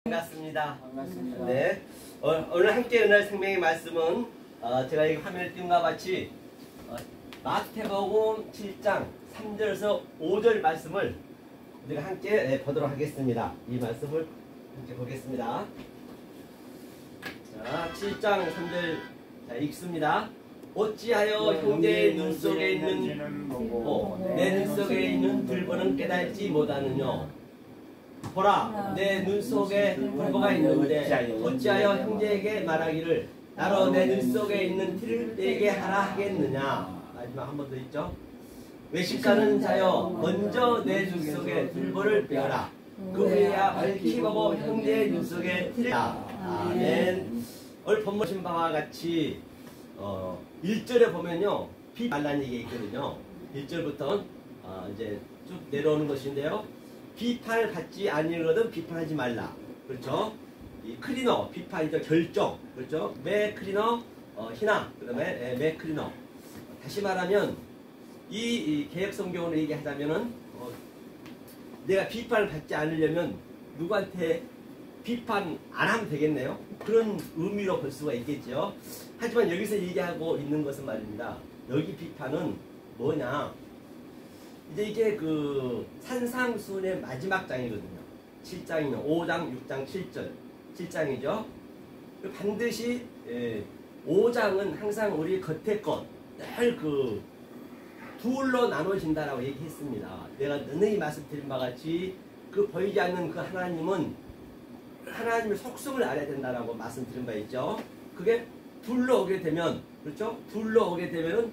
반갑습니다. 반갑습니다. 네, 오늘 함께 은할 생명의 말씀은 제가 이 화면에 띄운 것과 같이 마태복음 7장 3절에서 5절 말씀을 우리가 함께 보도록 하겠습니다. 이 말씀을 함께 보겠습니다. 자, 7장 3절 자, 읽습니다. 어찌하여 형제의 눈 속에 있는 보고 내 눈 속에 있는 들보는 깨닫지 못하느냐. 보라, 내 눈 속에 들보가 있는데 어찌하여 형제에게 말하기를 나로 내 눈 속에 있는 티를 떼게 하라 하겠느냐. 마지막 한 번 더 있죠. 외식하는 자여 먼저 내 눈 속에 들보를 빼어라. 그 후에야 밝히 보고 형제의 눈 속에 티를 빼라. 아멘. 오늘 본문 보신 바와 같이 1절에 보면요, 비 말라는 얘기가 있거든요. 1절부터 이제 쭉 내려오는 것인데요. 비판을 받지 아니거든 비판하지 말라. 그렇죠? 이 클리너, 비판이죠. 결정. 그렇죠? 매 클리너, 희나. 그 다음에 매 클리너. 다시 말하면, 이 개혁 성경으로 얘기하자면은, 내가 비판을 받지 않으려면 누구한테 비판 안 하면 되겠네요. 그런 의미로 볼 수가 있겠죠. 하지만 여기서 얘기하고 있는 것은 말입니다. 여기 비판은 뭐냐? 이제 이게 그 산상수훈의 마지막 장이거든요. 7장이면 5장, 6장, 7절. 7장이죠. 반드시 5장은 항상 우리 겉의 것, 늘 그 둘로 나눠진다라고 얘기했습니다. 내가 너희 말씀드린 바와 같이 그 보이지 않는 그 하나님은 하나님의 속성을 알아야 된다라고 말씀드린 바 있죠. 그게 둘로 오게 되면, 그렇죠? 둘로 오게 되면은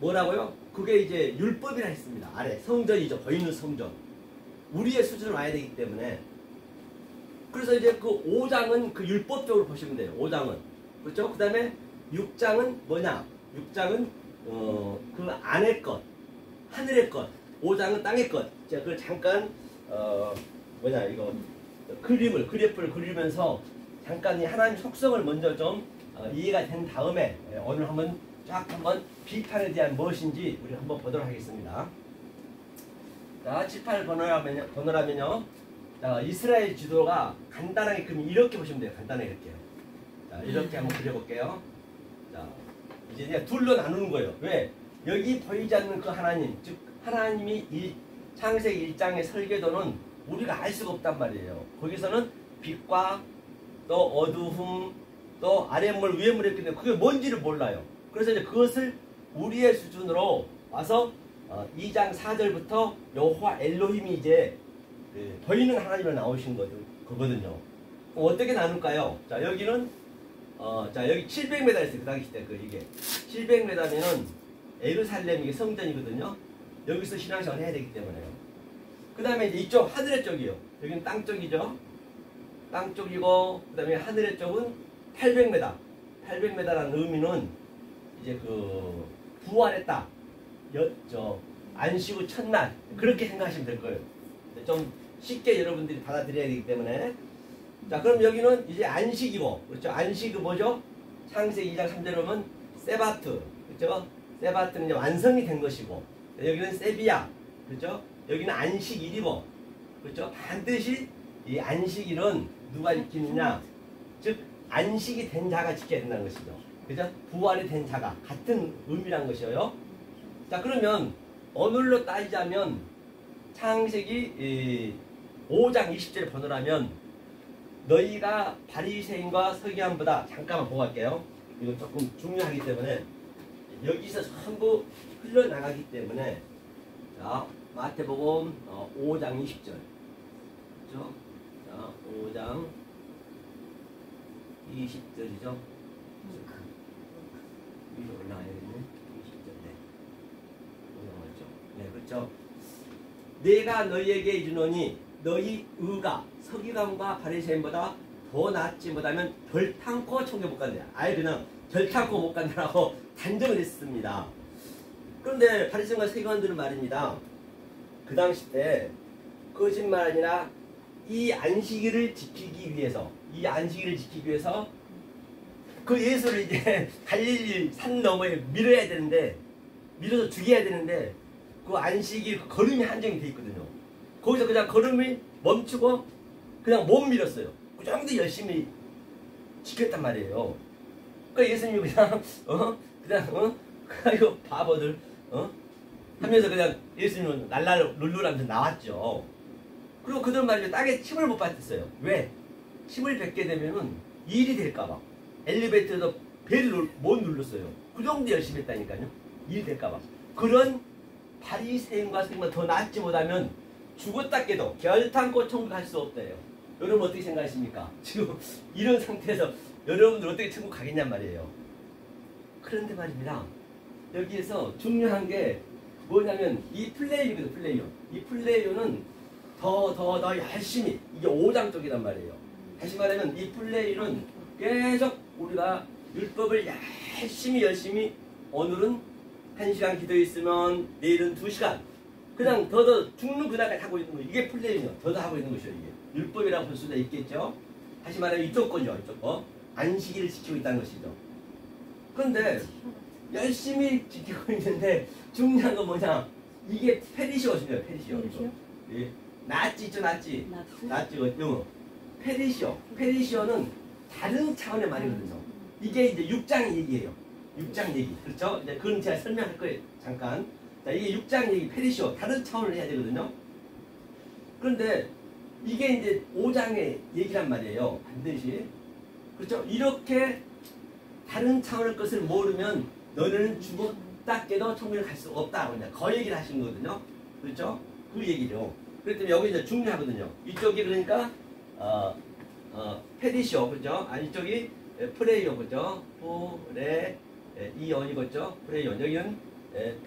뭐라고요? 그게 이제 율법이라 했습니다. 아래 성전이죠. 보이는 성전. 우리의 수준을 와야 되기 때문에. 그래서 이제 그 5장은 그 율법적으로 보시면 돼요. 5장은. 그렇죠? 그 다음에 6장은 뭐냐? 6장은 그 안의 것, 하늘의 것. 5장은 땅의 것. 제가 그걸 잠깐 뭐냐 이거 그래프를 그리면서 잠깐 이 하나님 속성을 먼저 좀 이해가 된 다음에 오늘 한번 비판에 대한 무엇인지 우리 한번 보도록 하겠습니다. 자, 7, 8번호라면요. 자, 이스라엘 지도가 간단하게 그럼 이렇게 보시면 돼요. 간단하게 이렇게. 자, 이렇게 한번 그려볼게요. 자, 이제 그냥 둘로 나누는 거예요. 왜? 여기 보이지 않는 그 하나님, 즉 하나님이 이 창세기 1장의 설계도는 우리가 알 수가 없단 말이에요. 거기서는 빛과 또 어두움, 또 아랫물, 위에물 했기 때문에 그게 뭔지를 몰라요. 그래서 이제 그것을 우리의 수준으로 와서 2장 4절부터 여호와 엘로힘이 이제 보이는 하나님으로 나오신 거거든요. 어떻게 나눌까요? 자, 여기는 자, 여기 700m 있어요. 그 당시 때 이게 700m면은 예루살렘 이게 성전이거든요. 여기서 신앙생활을 해야 되기 때문에요. 그 다음에 이제 이쪽 하늘의 쪽이요. 여기는 땅 쪽이죠. 땅 쪽이고 그 다음에 하늘의 쪽은 800m. 800m라는 의미는 이제 그 부활했다. 안식 후 첫날 그렇게 생각하시면 될 거예요. 좀 쉽게 여러분들이 받아들여야 되기 때문에. 자, 그럼 여기는 이제 안식이고, 그렇죠? 안식이 뭐죠? 창세기 2장 3절에 보면 세바트, 그렇죠? 세바트는 이제 완성이 된 것이고, 여기는 세비야, 그렇죠? 여기는 안식일이고, 그렇죠? 반드시 이 안식일은 누가 지키느냐? 즉 안식이 된 자가 지켜야 된다는 것이죠. 그죠? 부활이 된 자가 같은 의미란 것이에요. 자, 그러면 오늘로 따지자면 창세기 5장 20절에 번호라면 너희가 바리새인과 서기관보다 잠깐만 보고 갈게요. 이거 조금 중요하기 때문에 여기서 전부 흘러나가기 때문에 자, 마태복음 5장 20절 그렇죠? 자, 5장 20절이죠. 위로 올라가야겠네. 20절. 네. 올라가죠. 네, 그렇죠. 내가 너희에게 이르노니 너희 의가 서기관과 바리새인보다 더 낫지 못하면 결탄코 천국에 못 간다. 아예 그냥 결탄코 못 간다라고 단정을 했습니다. 그런데 바리새인과 서기관들은 말입니다. 그 당시 때 거짓말 아니라 이 안식일을 지키기 위해서 그 예수를 이제 갈릴리 산 너머에 밀어야 되는데 밀어서 죽여야 되는데 그 안식일 걸음이 한정이 돼 있거든요. 거기서 그냥 걸음이 멈추고 그냥 못 밀었어요. 그 정도 열심히 지켰단 말이에요. 그러니까 예수님이 그냥 그냥 바보들 하면서 그냥 예수님은 날라를 룰루라면서 나왔죠. 그리고 그들 말이죠. 땅에 침을 못 뱉었어요. 왜? 침을 뱉게 되면은 일이 될까봐. 엘리베이터에도 벨을 못 눌렀어요. 그 정도 열심히 했다니까요. 일이 될까봐. 그런 바리새인과 선생님은 더 낫지 못하면 죽었다 깨도 결탄코 천국 갈 수 없대요. 여러분 어떻게 생각하십니까? 지금 이런 상태에서 여러분들 어떻게 천국 가겠냔 말이에요. 그런데 말입니다. 여기에서 중요한 게 뭐냐면 이 플레이어거든. 플레이어. 이 플레이어는 더 열심히 이게 5장 쪽이란 말이에요. 다시 말하면 이 플레이어는 계속 우리가 율법을 열심히 오늘은 1시간 기도했으면 내일은 2시간 그냥 더 죽는 그날까지 하고 있는 거 이게 플레이어요. 더 하고 있는 것이요. 이게 율법이라고 볼 수도 있겠죠. 다시 말하면 이쪽 거죠. 이쪽 거. 안식일을 지키고 있다는 것이죠. 그런데 열심히 지키고 있는데 중요한 건 뭐냐? 이게 페리시오입니다. 페리시오. 예. 낫지 있죠, 낫지. 영어. 페리시오. 페리시오는 다른 차원의 말이거든요. 이게 이제 6장 얘기예요. 6장 얘기. 그렇죠? 이제 그건 제가 설명할 거예요. 잠깐. 자, 이게 6장 얘기, 페리시오. 다른 차원을 해야 되거든요. 그런데 이게 이제 5장의 얘기란 말이에요. 반드시. 그렇죠? 이렇게 다른 차원의 것을 모르면 너는 죽었다 깨도 천국에 갈 수 없다. 그냥 그 얘기를 하시는 거거든요. 그렇죠? 그 얘기죠. 그렇기 때문에 여기 이제 중요하거든요. 이쪽이 그러니까 페리시오, 그죠? 이쪽이 프레이오, 그죠? 이온이겠죠? 프레이오. 여기는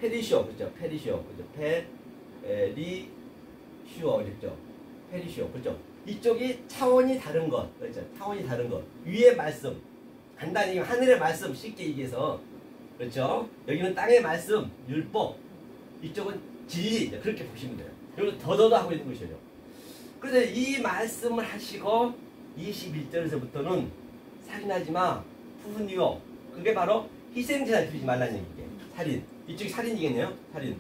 페리시오, 그죠? 페리시오, 그죠? 페리시오, 그죠? 페리시오, 그죠? 이쪽이 차원이 다른 것, 그렇죠? 차원이 다른 것. 위의 말씀, 간단히 하늘의 말씀 쉽게 얘기해서, 그렇죠? 여기는 땅의 말씀, 율법. 이쪽은 진리, 그렇게 보시면 돼요. 그리고 더더더 하고 있는 것이에요. 그런데 이 말씀을 하시고 21절에서부터는 살인하지 마, 푸니오. 그게 바로 희생제사 드리지 말라는 얘기예요. 살인. 이쪽이 살인이겠네요. 살인.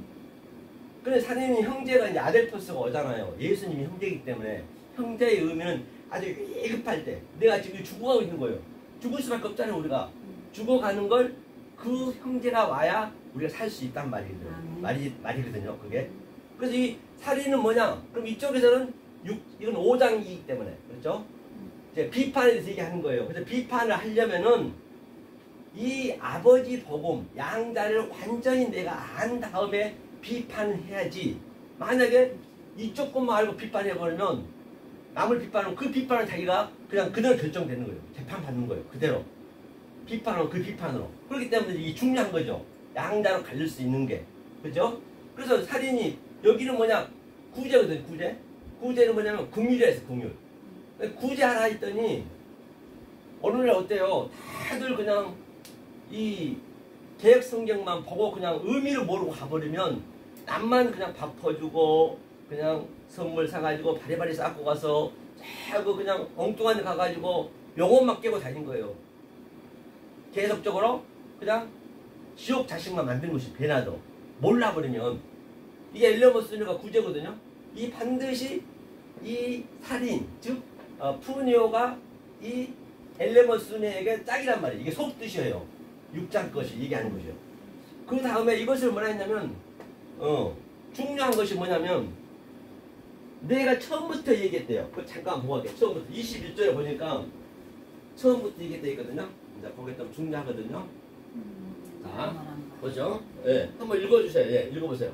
그런데 살인은 형제가 이제 아델토스가 오잖아요. 예수님이 형제이기 때문에 형제의 의미는 아주 위급할 때 내가 지금 죽어가고 있는 거예요. 죽을 수밖에 없잖아요. 우리가 죽어가는 걸 그 형제가 와야 우리가 살 수 있단 말이거든요. 그게. 그래서 이 살인은 뭐냐? 그럼 이쪽에서는 이건 5장이기 때문에 그렇죠? 이제 비판에 대해서 얘기하는 거예요. 그래서 비판을 하려면은 이 아버지 복음 양자를 완전히 내가 안 다음에 비판을 해야지. 만약에 이쪽 것만 알고 비판해버리면 남을 비판하면 그 비판을 자기가 그냥 그대로 결정되는 거예요. 재판받는 거예요. 그대로. 비판하면 그 비판으로. 그렇기 때문에 이게 중요한 거죠. 양자로 갈릴 수 있는 게. 그죠? 그래서 살인이 여기는 뭐냐? 구제거든요. 구제. 구제는 뭐냐면 긍휼이라 했어. 긍휼. 구제 하나 했더니 오늘날 어때요? 다들 그냥 이 개혁 성경만 보고 그냥 의미를 모르고 가버리면 남만 그냥 밥 퍼주고 그냥 선물 사가지고 바리바리 쌓고 가서 자꾸 그냥 엉뚱한 데 가가지고 영혼만 깨고 다닌 거예요. 계속적으로 그냥 지옥 자식만 만드는 것이 배나도 몰라버리면 이게 엘레모스누가 구제거든요. 이 반드시 이 살인 즉 푸니오가 이 엘레모스누에게 짝이란 말이에요. 이게 속뜻이에요. 6장 것이 얘기하는 것이요. 그 다음에 이것을 뭐라 했냐면 중요한 것이 뭐냐면 내가 처음부터 얘기했대요. 그거 잠깐 보고 갈게요. 처음부터 21절에 보니까 처음부터 얘기했다 있거든요. 자, 거기 좀 중요하거든요. 자, 보죠. 예, 한번 읽어주세요. 예, 읽어보세요.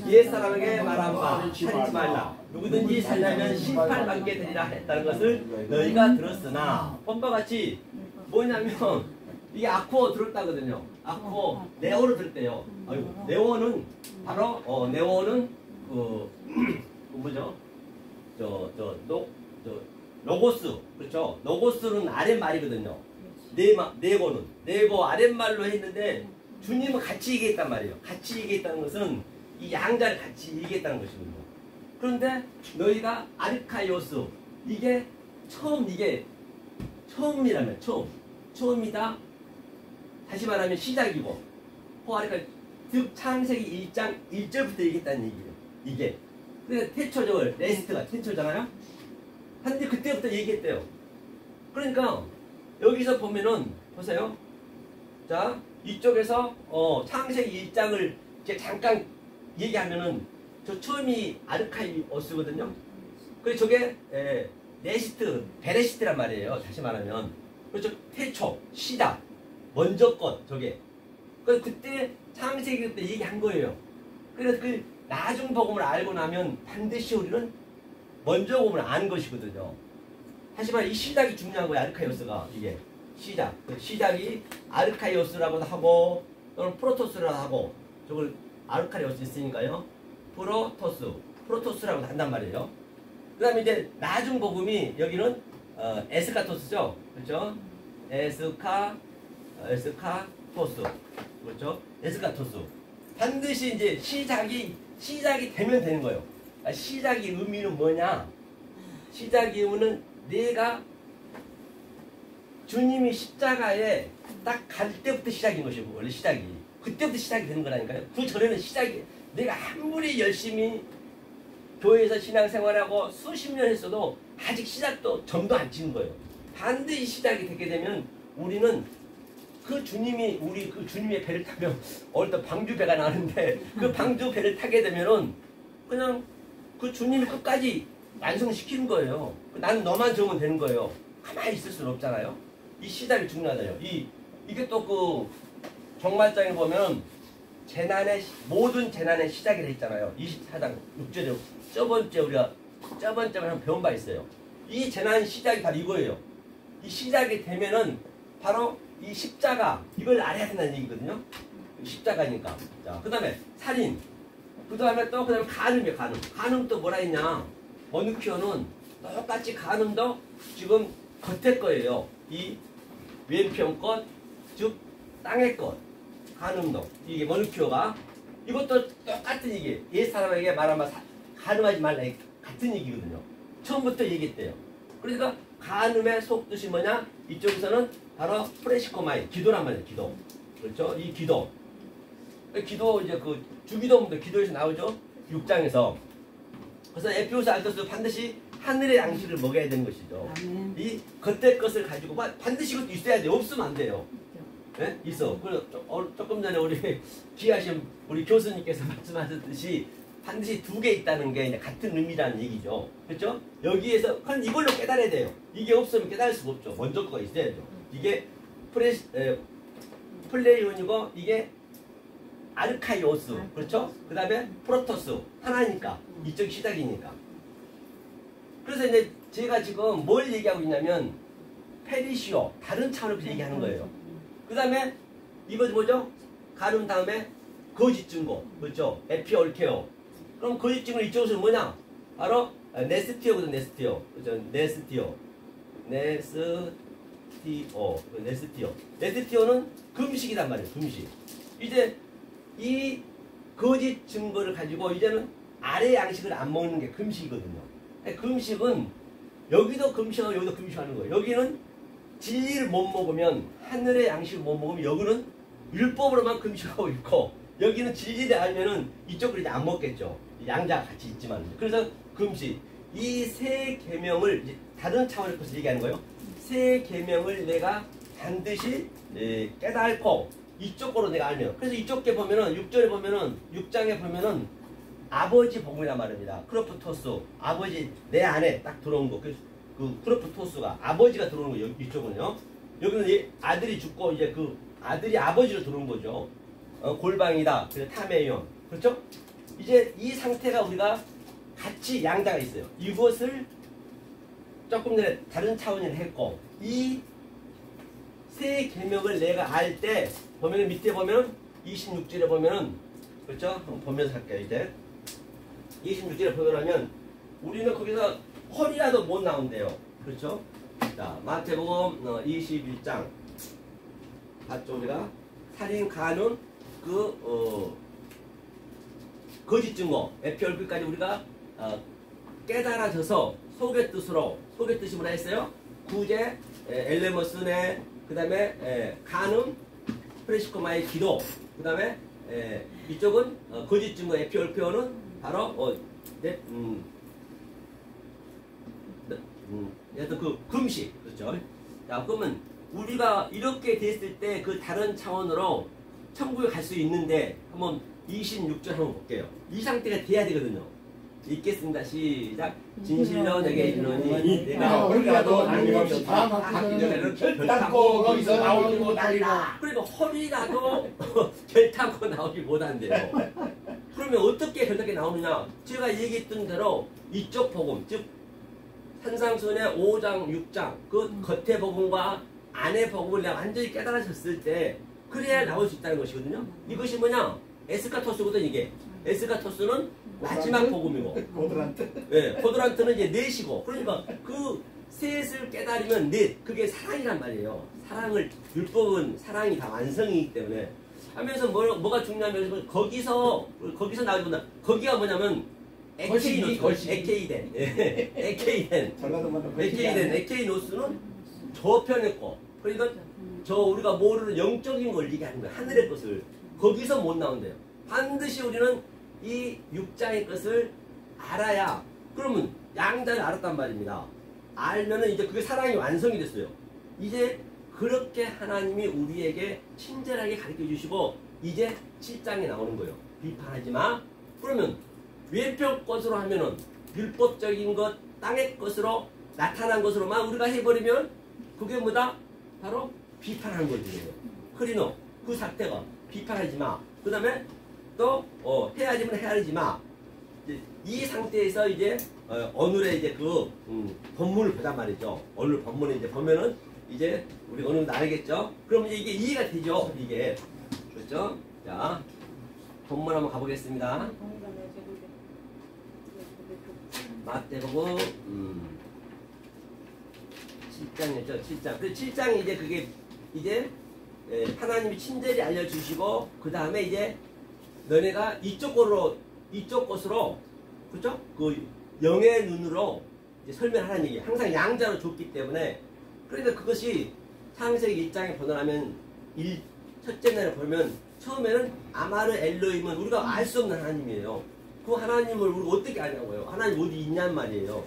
옛 사람에게 말한 바 살인지 말라. 누구든지 살려면 심판받게 되리라 했다는 것을 너희가 들었으나 본바 같이 뭐냐면 이게 아쿠어 들었다거든요. 아쿠어 네오를 들었대요. 아이고, 네오는 바로 네오는 뭐죠? 로고스. 그렇죠? 로고스는 아랫말이거든요. 네고 아랫말로 했는데 주님은 같이 얘기했단 말이에요. 같이 얘기했다는 것은 이 양자를 같이 얘기했다는 것이거든요. 그런데 너희가 아르카이오스 이게 처음이라면 처음이다. 다시 말하면 시작이고 호아리카 즉 창세기 1장 1절부터 얘기했다는 얘기예요. 이게 그러니까 태초절 레스트가 태초잖아요. 하는데 그때부터 얘기했대요. 그러니까 여기서 보면은 보세요. 자, 이쪽에서 창세기 1장을 이제 잠깐 얘기하면은 저 처음이 아르카이오스거든요. 그래서 저게 네시트, 베레시트란 말이에요. 다시 말하면. 그렇죠. 태초, 시작, 먼저 것, 저게. 그래서 그때 창세기 때 얘기한 거예요. 그래서 그 나중 복음을 알고 나면 반드시 우리는 먼저 복음을 아는 것이거든요. 하지만 이 시작이 중요한 거예요. 아르카이오스가 이게 시작. 그 시작이 아르카이오스라고도 하고 또는 프로토스라고 하고 저걸 아르카이오스 있으니까요. 프로토스라고 한단 말이에요. 그 다음에 이제 나중 복음이 여기는 에스카토스죠. 그렇죠? 에스카토스. 그렇죠? 에스카토스. 반드시 이제 시작이 되면 되는 거예요. 시작의 의미는 뭐냐? 시작의 의미는 내가 주님이 십자가에 딱 갈 때부터 시작인 것이고 원래 시작이 그때부터 시작이 되는 거라니까요. 그 전에는 시작이 내가 아무리 열심히 교회에서 신앙생활하고 수십 년 했어도 아직 시작도 점도 안 치는 거예요. 반드시 시작이 되게 되면 우리는 그 주님이 우리 그 주님의 배를 타면 어릴 때 방주배가 나는데 그 방주배를 타게 되면은 그냥 그 주님이 끝까지 완성시키는 거예요. 나는 너만 좋으면 되는 거예요. 가만히 있을 수는 없잖아요. 이 시작이 중요하잖아요. 이게 또 그 종말장에 보면 모든 재난의 시작이라 했잖아요. 24장 6절에 저번째 우리가 한번 배운 바 있어요. 이 재난 시작이 바로 이거예요. 이 시작이 되면은 바로 이 십자가 이걸 알아야 된다는 얘기거든요. 십자가니까. 자, 그 다음에 살인. 그 다음에 간음이에요. 간음 또 뭐라 했냐? 머누키오는 똑같이 간음도 지금 겉에 거예요. 이 왼편 것, 즉 땅의 것. 간음도 이게 머누키오가 이것도 똑같은 얘기. 옛 사람에게 말하면 간음하지 말라 같은 얘기거든요. 처음부터 얘기했대요. 그러니까 간음의 속뜻이 뭐냐? 이쪽에서는 바로 프레시코마이 기도란 말이에요. 기도. 그렇죠? 이 기도. 기도 이제 그 주기도문도 기도에서 나오죠. 6장에서. 그래서 에피오스 알토스 반드시 하늘의 양식을 먹여야 되는 것이죠. 아멘. 이 겉의 것을 가지고 반드시 이것도 있어야 돼요. 없으면 안 돼요. 네? 있어. 그래서 조금 전에 우리 귀하신 우리 교수님께서 말씀하셨듯이 반드시 두 개 있다는 게 같은 의미라는 얘기죠. 그렇죠? 여기에서 이걸로 깨달아야 돼요. 이게 없으면 깨달을 수가 없죠. 먼저 거가 있어야죠. 이게 플레이온이고 이게 아르카이오스. 그렇죠? 그 다음에 프로토스. 하나니까. 이쪽 시작이니까. 그래서 이제 제가 지금 뭘 얘기하고 있냐면 페리시오. 다른 차원에서 얘기하는 거예요. 그 다음에 이번 뭐죠? 간음 다음에 거짓 증거. 그렇죠? 에피올케오. 그럼 거짓 증거 이쪽에서는 뭐냐? 바로 네스티오거든. 네스티오. 그렇죠? 네스티오는 금식이란 말이에요. 금식. 이제 이 거짓 증거를 가지고 이제는 아래 양식을 안 먹는 게 금식이거든요. 금식은 여기도 금식하고 여기도 금식하는 거예요. 여기는 진리를 못 먹으면 하늘의 양식을 못 먹으면 여기는 율법으로만 금식하고 있고 여기는 진리를 알면은 이쪽으로 이제 안 먹겠죠. 양자가 같이 있지만 그래서 금식 이 세 계명을 이제 다른 차원에서 얘기하는 거예요. 세 계명을 내가 반드시 깨닫고 이쪽으로 내가 알면 그래서 이쪽에 보면은 6절에 보면은 6장에 보면은 아버지 복음이란 말입니다. 크로프토스 아버지 내 안에 딱 들어온 거. 그 크로프토스가 아버지가 들어오는 거 이쪽은요. 여기는 아들이 죽고 이제 그 아들이 아버지로 들어온 거죠. 골방이다. 그래서 타메이온. 그렇죠? 이제 이 상태가 우리가 같이 양자가 있어요. 이것을 조금 전에 다른 차원을 했고 이 세 계명을 내가 알 때 보면은 밑에 보면 26절에 보면은 그렇죠? 한번 보면서 할게요. 이제 26절에 보면 우리는 거기서 헐이라도 못 나온대요. 그렇죠? 자, 마태복음 21장 봤죠? 우리가 살인, 간음, 거짓 증거, 에피올크까지 우리가 깨달아져서 속의 뜻이 뭐라 했어요? 구제, 엘레머스네, 그 다음에 간음, 프레시코마의 기도, 그 다음에 이쪽은 거짓 증거, 에피올크는 바로 여튼 그 금식 그렇죠. 자 그러면 우리가 이렇게 됐을 때 그 다른 차원으로 천국에 갈 수 있는데 한번 26절 한번 볼게요. 이 상태가 돼야 되거든요. 읽겠습니다. 시작. 진실로 내게 이르노니 내가 허리라도 남김없이 가기 전에는 결단코 거기서 나오지 못하리라. 그러니까 허리라도 결단코 나오지 못한대요. 그러면 어떻게 결단코 나오느냐? 제가 얘기했던 대로 이쪽 복음, 즉 산상순의 5장, 6장 그 겉의 복음과 안의 복음을 내가 완전히 깨달으셨을 때 그래야 나올 수 있다는 것이거든요. 이것이 뭐냐? 에스카토스거든 이게. 에스카토스는 마지막 복음이고 고드란트. 네, 코드란트는 이제 넷이고 그러니까 그 셋을 깨달으면 넷 그게 사랑이란 말이에요. 사랑을 율법은 사랑이 다 완성이기 때문에 하면서 뭐가 중요하면 거기서 나오기보다 거기가 뭐냐면 에케이덴 에케이노스는 저편의 거 그러니까 저 우리가 모르는 영적인 걸 얘기하는 거예요. 하늘의 것을 거기서 못 나온대요. 반드시 우리는 이 육장의 것을 알아야 그러면 양자를 알았단 말입니다. 알면은 이제 그게 사랑이 완성이 됐어요. 이제 그렇게 하나님이 우리에게 친절하게 가르쳐 주시고 이제 7장에 나오는 거예요. 비판하지 마. 그러면 외적 것으로 하면은 율법적인 것, 땅의 것으로 나타난 것으로만 우리가 해버리면 그게 뭐다? 바로 비판하는 거거든요. 크리노 그 상태가 비판하지 마. 그 다음에 또 해야지면 해야지 마. 이 상태에서 이제 오늘의 이제 그 본문을 보단 말이죠. 오늘 본문을 이제 보면은 이제 우리 어느 정도 알겠죠? 그럼 이제 이게 이해가 되죠. 이게 그렇죠? 자 본문 한번 가보겠습니다. 마태복음 7장이죠. 7장. 그 7장이 이제 그게 이제 하나님이 친절히 알려주시고 그 다음에 이제 너네가 이쪽 것으로 그렇죠? 그 영의 눈으로 이제 설명하는 얘기. 항상 양자로 줬기 때문에 그러니까 그것이 창세기 1장에 보면 첫째 날에 보면 처음에는 아마르 엘로힘은 우리가 알 수 없는 하나님이에요. 그 하나님을 우리가 어떻게 아냐고요. 하나님 어디 있냔 말이에요.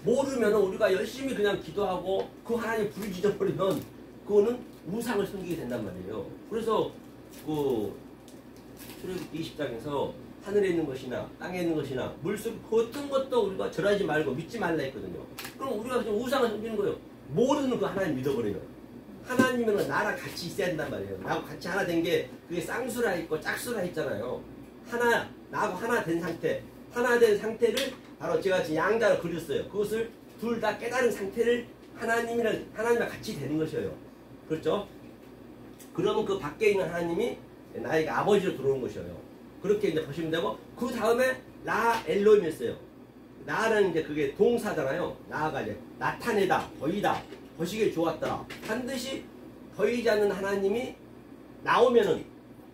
모르면 우리가 열심히 그냥 기도하고 그 하나님 부르짖어버리면 그거는 우상을 섬기게 된단 말이에요. 그래서 그 출애굽기 20장에서 하늘에 있는 것이나 땅에 있는 것이나 물속 어떤 것도 우리가 절하지 말고 믿지 말라 했거든요. 그럼 우리가 지금 우상을 섬기는 거예요. 모르는 그 하나님 믿어버리면. 하나님은 나랑 같이 있어야 된단 말이에요. 나하고 같이 하나 된 게 그게 쌍수라 있고 짝수라 있잖아요. 나하고 하나 된 상태. 하나 된 상태를 바로 제가 지금 양자로 그렸어요. 그것을 둘 다 깨달은 상태를 하나님과 같이 되는 것이에요. 그렇죠? 그러면 그 밖에 있는 하나님이 나에게 아버지로 들어오는 것이에요. 그렇게 이제 보시면 되고, 그 다음에 라 엘로힘이었어요. 나는 이제 그게 동사잖아요. 나가 이제 나타내다, 보이다, 보시기에 좋았다. 반드시 보이지 않는 하나님이 나오면은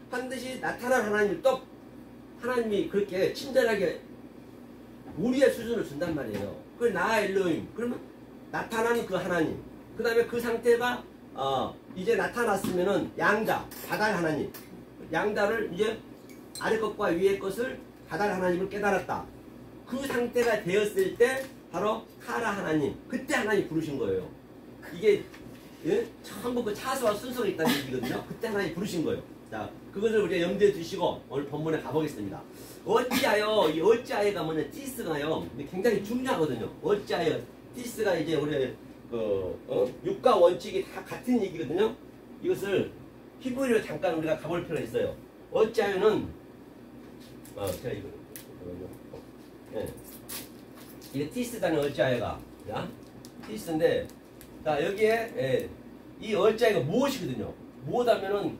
반드시 나타난 하나님 또 하나님이 그렇게 친절하게 우리의 수준을 준단 말이에요. 그 나 엘로힘. 그러면 나타나는 그 하나님. 그 다음에 그 상태가 이제 나타났으면은 양자, 다달 하나님. 양자를 이제 아래 것과 위의 것을 다달 하나님을 깨달았다. 그 상태가 되었을 때 바로 카라 하나님. 그때 하나님 부르신 거예요. 이게 전부 그 차수와 순서가 있다는 얘기거든요. 그때 하나님 부르신 거예요. 자, 그것을 우리가 염두에 두시고 오늘 본문에 가보겠습니다. 어찌하여, 이 어찌하여가 뭐냐, 티스가요. 굉장히 중요하거든요. 어찌하여, 티스가 이제 우리 육과 원칙이 다 같은 얘기거든요. 이것을 히브리어로 잠깐 우리가 가볼 필요가 있어요. 어찌하여는 제가 이거 예. 이게 티스다는 어찌하여가, 자, 티스인데, 자 여기에 이 어찌하여가 무엇이거든요. 무엇하면은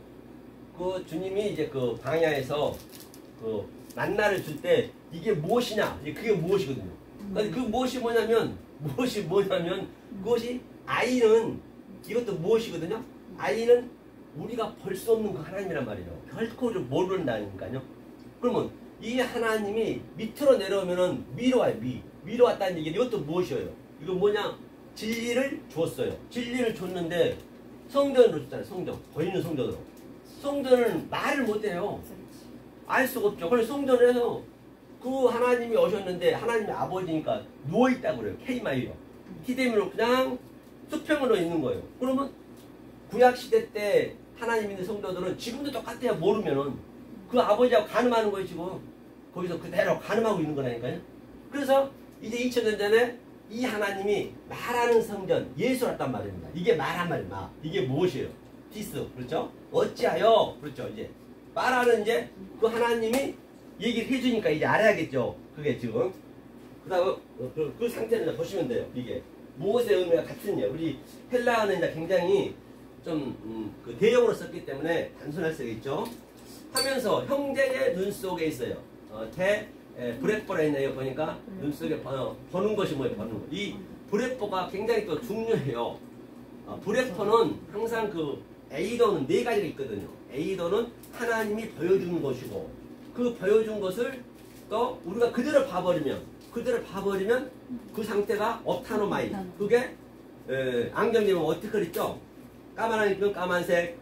그 주님이 이제 그 광야에서 그 만나를 줄 때 이게 무엇이냐, 그게 무엇이거든요. 그러니까 그 무엇이 뭐냐면 그것이 아이는 이것도 무엇이거든요. 아이는 우리가 볼 수 없는 그 하나님이란 말이에요. 결코 모른다니까요. 그러면 이 하나님이 밑으로 내려오면은 위로 와요. 위로 왔다는 얘기는 이것도 무엇이에요? 이거 뭐냐? 진리를 주었어요. 진리를 줬는데 성전으로 줬잖아요. 성전. 보이는 성전으로. 성전은 말을 못해요. 알 수가 없죠. 그래서 성전에서 그 하나님이 오셨는데 하나님이 아버지니까 누워있다고 그래요. 케이마이요. T대문으로 그냥 수평으로 있는 거예요. 그러면 구약시대 때 하나님 있는 성도들은 지금도 똑같아요. 모르면은 그 아버지하고 간음하는 거예요. 지금 거기서 그대로 간음하고 있는 거라니까요. 그래서 이제 2000년 전에 이 하나님이 말하는 성전 예수였단 말입니다. 이게 말한 말이야. 이게 무엇이에요? 티스, 그렇죠? 어찌하여, 그렇죠? 이제 말하는 이제 그 하나님이 얘기를 해주니까 이제 알아야겠죠. 그게 지금 그다음 그 상태를 이제 보시면 돼요. 이게 무엇의 의미가 같으냐. 우리 헬라어는 이제 굉장히 좀 그 대형으로 썼기 때문에 단순할 수가 있죠. 하면서 형제의 눈 속에 있어요. 브레포라 있네요. 보니까 눈 속에 보는 것이 뭐예요? 보는 거. 이 브레포가 굉장히 또 중요해요. 브레포는 항상 그 에이도는 네 가지가 있거든요. 에이도는 하나님이 보여주는 것이고 그 보여준 것을 또 우리가 그대로 봐버리면 그 상태가 옵타노마이. 그게 안경님은 어떻게 그랬죠? 까만 안경 까만색,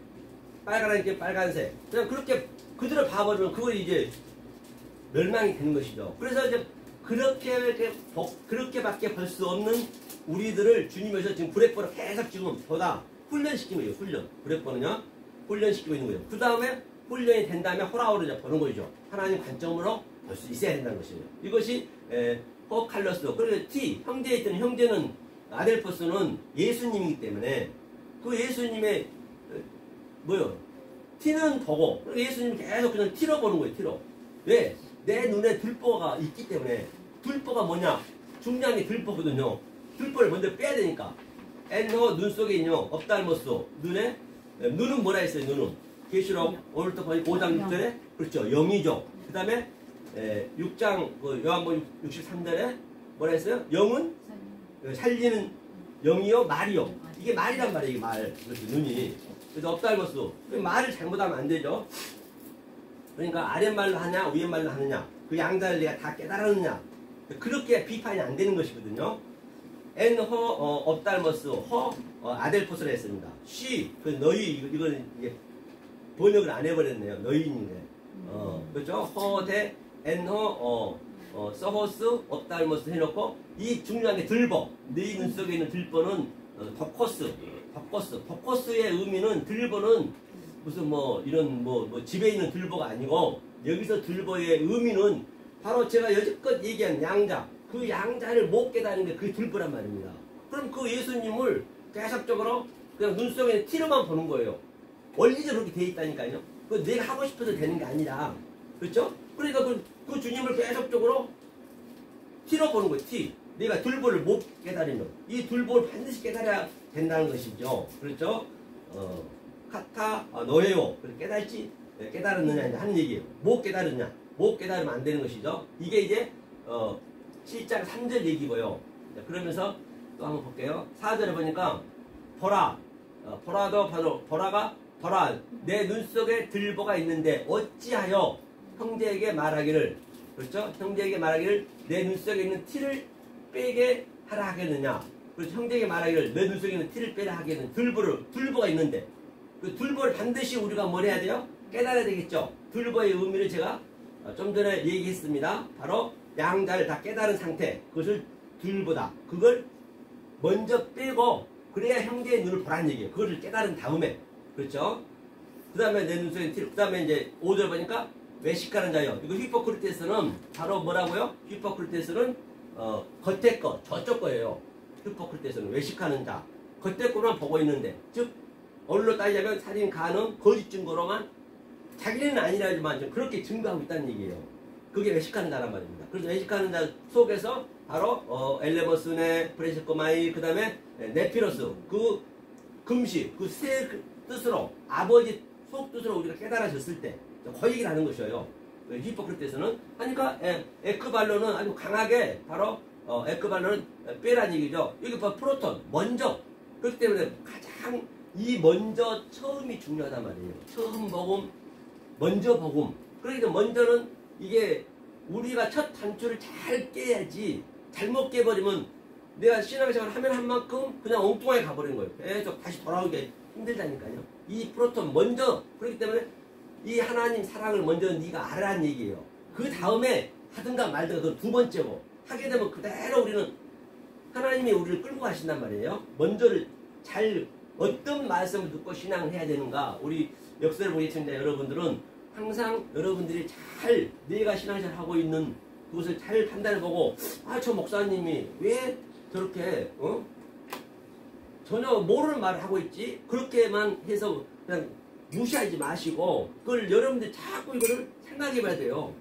빨간 안경 빨간색. 그냥 그렇게 그대로 봐버리면 그걸 이제 멸망이 되는 것이죠. 그래서 이제 그렇게밖에 볼 수 없는 우리들을 주님에서 지금 브레포로 계속 지금 보다 훈련시키고 있어요. 훈련. 브레포는요 훈련시키고 있는 거예요. 그 다음에 훈련이 된 다음에 호라오를 이제 보는 거죠. 하나님 관점으로 볼 수 있어야 된다는 것이에요. 이것이 호칼로스. 그리고 T 형제에 있던 형제는 아델포스는 예수님이기 때문에 그 예수님의 뭐요? T는 보고 예수님 계속 그냥 T로 보는 거예요. T로. 왜? 내 눈에 들보가 있기 때문에. 들보가 뭐냐? 중요한 게 들보거든요. 들보를 먼저 빼야 되니까. 엔호 눈 속에 있는 업달모스 눈에 눈은 뭐라 했어요? 눈은 계시록 오늘부터 거의 5장 6절에 그렇죠. 영이죠. 그 다음에 6장 요한복음 63절에 뭐라 했어요? 영은 살리는 영이요 말이요. 이게 말이란 말이에요. 이게 말. 그렇죠. 눈이. 그래서 업달모스 말을 잘못하면 안 되죠. 그러니까 아랫말로 하냐 위에말로 하느냐 그 양자를 내가 다 깨달았느냐 그렇게 비판이 안 되는 것이거든요. 엔허 업달머스 허 아델포스라 했습니다. 쉬 그 너희 이거는 이게 번역을 안 해버렸네요. 너희인데 그렇죠. 허대 엔허 서호스 업달머스 해놓고 이 중요한 게 들보 너희 눈 속에 있는 들보는 덕코스의 의미는 들보는 무슨 뭐 이런 뭐 집에 있는 들보가 아니고 여기서 들보의 의미는 바로 제가 여지껏 얘기한 양자 그 양자를 못 깨달은 게 그게 들보란 말입니다. 그럼 그 예수님을 계속적으로 그냥 눈 속에 티로만 보는 거예요. 원리적으로 그렇게 돼 있다니까요. 그 내가 하고 싶어서 되는 게 아니라 그렇죠? 그러니까 그 주님을 계속적으로 티로 보는 거예요. 티. 내가 들보를 못 깨달으면 이 들보를 반드시 깨달아야 된다는 것이죠. 그렇죠? 카타 노예요. 깨달지 깨달았느냐 하는 얘기예요. 못 깨달았냐? 못 깨달으면 안 되는 것이죠. 이게 이제 7장 3절 얘기고요. 그러면서 또 한번 볼게요. 4절에 보니까 보라 보라 내 눈 속에 들보가 있는데 어찌하여 형제에게 말하기를 그렇죠? 형제에게 말하기를 내 눈 속에 있는 티를 빼게 하라 하겠느냐? 그렇죠? 형제에게 말하기를 내 눈 속에 있는 티를 빼라 하겠는 들보가 있는데 그 들보를 반드시 우리가 뭘 해야 돼요? 깨달아야 되겠죠. 들보의 의미를 제가 좀 전에 얘기했습니다. 바로 양자를 다 깨달은 상태. 그것을 들보다. 그걸 먼저 빼고 그래야 형제의 눈을 보라는 얘기예요. 그것을 깨달은 다음에. 그렇죠? 그 다음에 내 눈 속에 티. 그 다음에 이제 5절 보니까 외식하는 자요. 이거 히포크리테스는 바로 뭐라고요? 히포크리테스는 겉에 거, 저쪽 거예요. 히포크리테스는 외식하는 자. 겉에 거만 보고 있는데. 즉 언로 따지자면 살인, 간음, 거짓 증거로만 자기는 아니라지만 좀 그렇게 증거하고 있다는 얘기예요. 그게 외식하는 자란 말입니다. 그래서 외식하는 자 속에서 바로 엘레버스네, 프레시코마이, 그 다음에 네피로스, 그 금식, 그 세 뜻으로 아버지 속 뜻으로 우리가 깨달아졌을 때 그 얘기를 하는 것이에요. 히포크리테스는 하니까 에크발로는 아주 강하게 바로 에크발로는 빼란 얘기죠. 여기 봐 프로톤 먼저 그렇기 때문에 가장 이 먼저 처음이 중요하단 말이에요. 처음 복음, 먼저 복음. 그러니까 먼저는 이게 우리가 첫 단추를 잘 깨야지 잘못 깨버리면 내가 신앙생활 하면 한 만큼 그냥 엉뚱하게 가버리는 거예요. 계속 다시 돌아오기 힘들다니까요. 이 프로톤 먼저 그렇기 때문에 이 하나님 사랑을 먼저 네가 알아라는 얘기예요. 그 다음에 하든가 말든가 그건 두 번째고 하게 되면 그대로 우리는 하나님이 우리를 끌고 가신단 말이에요. 먼저를 잘 어떤 말씀을 듣고 신앙을 해야 되는가. 우리 역사를 보게 시청자 여러분들은 항상 여러분들이 잘 내가 신앙생활 하고 있는 그것을 잘 판단해보고 아, 저 목사님이 왜 저렇게 전혀 모르는 말을 하고 있지? 그렇게만 해서 그냥 무시하지 마시고 그걸 여러분들이 자꾸 이거를 생각해봐야 돼요.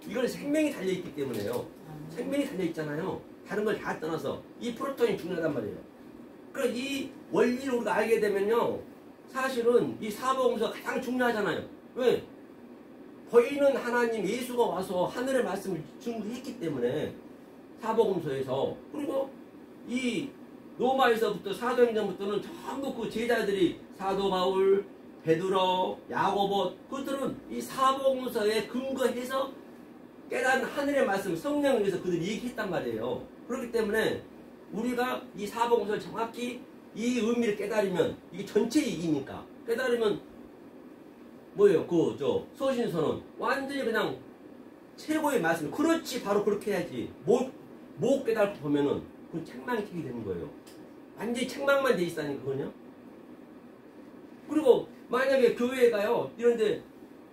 이건 생명이 달려있기 때문에요. 생명이 달려있잖아요. 다른 걸 다 떠나서 이 프로톤이 중요하단 말이에요. 그러니까 이 원리를 우리가 알게 되면요, 사실은 이 사복음서가 가장 중요하잖아요. 왜? 보이는 하나님 예수가 와서 하늘의 말씀을 증거했기 때문에 사복음서에서. 그리고 이 로마에서부터 사도행전부터는 전부 그 제자들이 사도 바울, 베드로, 야고보, 그들은 이 사복음서에 근거해서 깨달은 하늘의 말씀, 성령을 위해서 그들이 얘기했단 말이에요. 그렇기 때문에 우리가 이 사복음서를 정확히 이 의미를 깨달으면 이게 전체 이기니까 깨달으면 뭐예요? 소신선언 완전히 그냥 최고의 말씀. 그렇지, 바로 그렇게 해야지. 못 깨달고 보면은 그건 책망책이 되는 거예요. 완전히 책망만 돼 있다니 그거는요. 그리고 만약에 교회가요, 이런데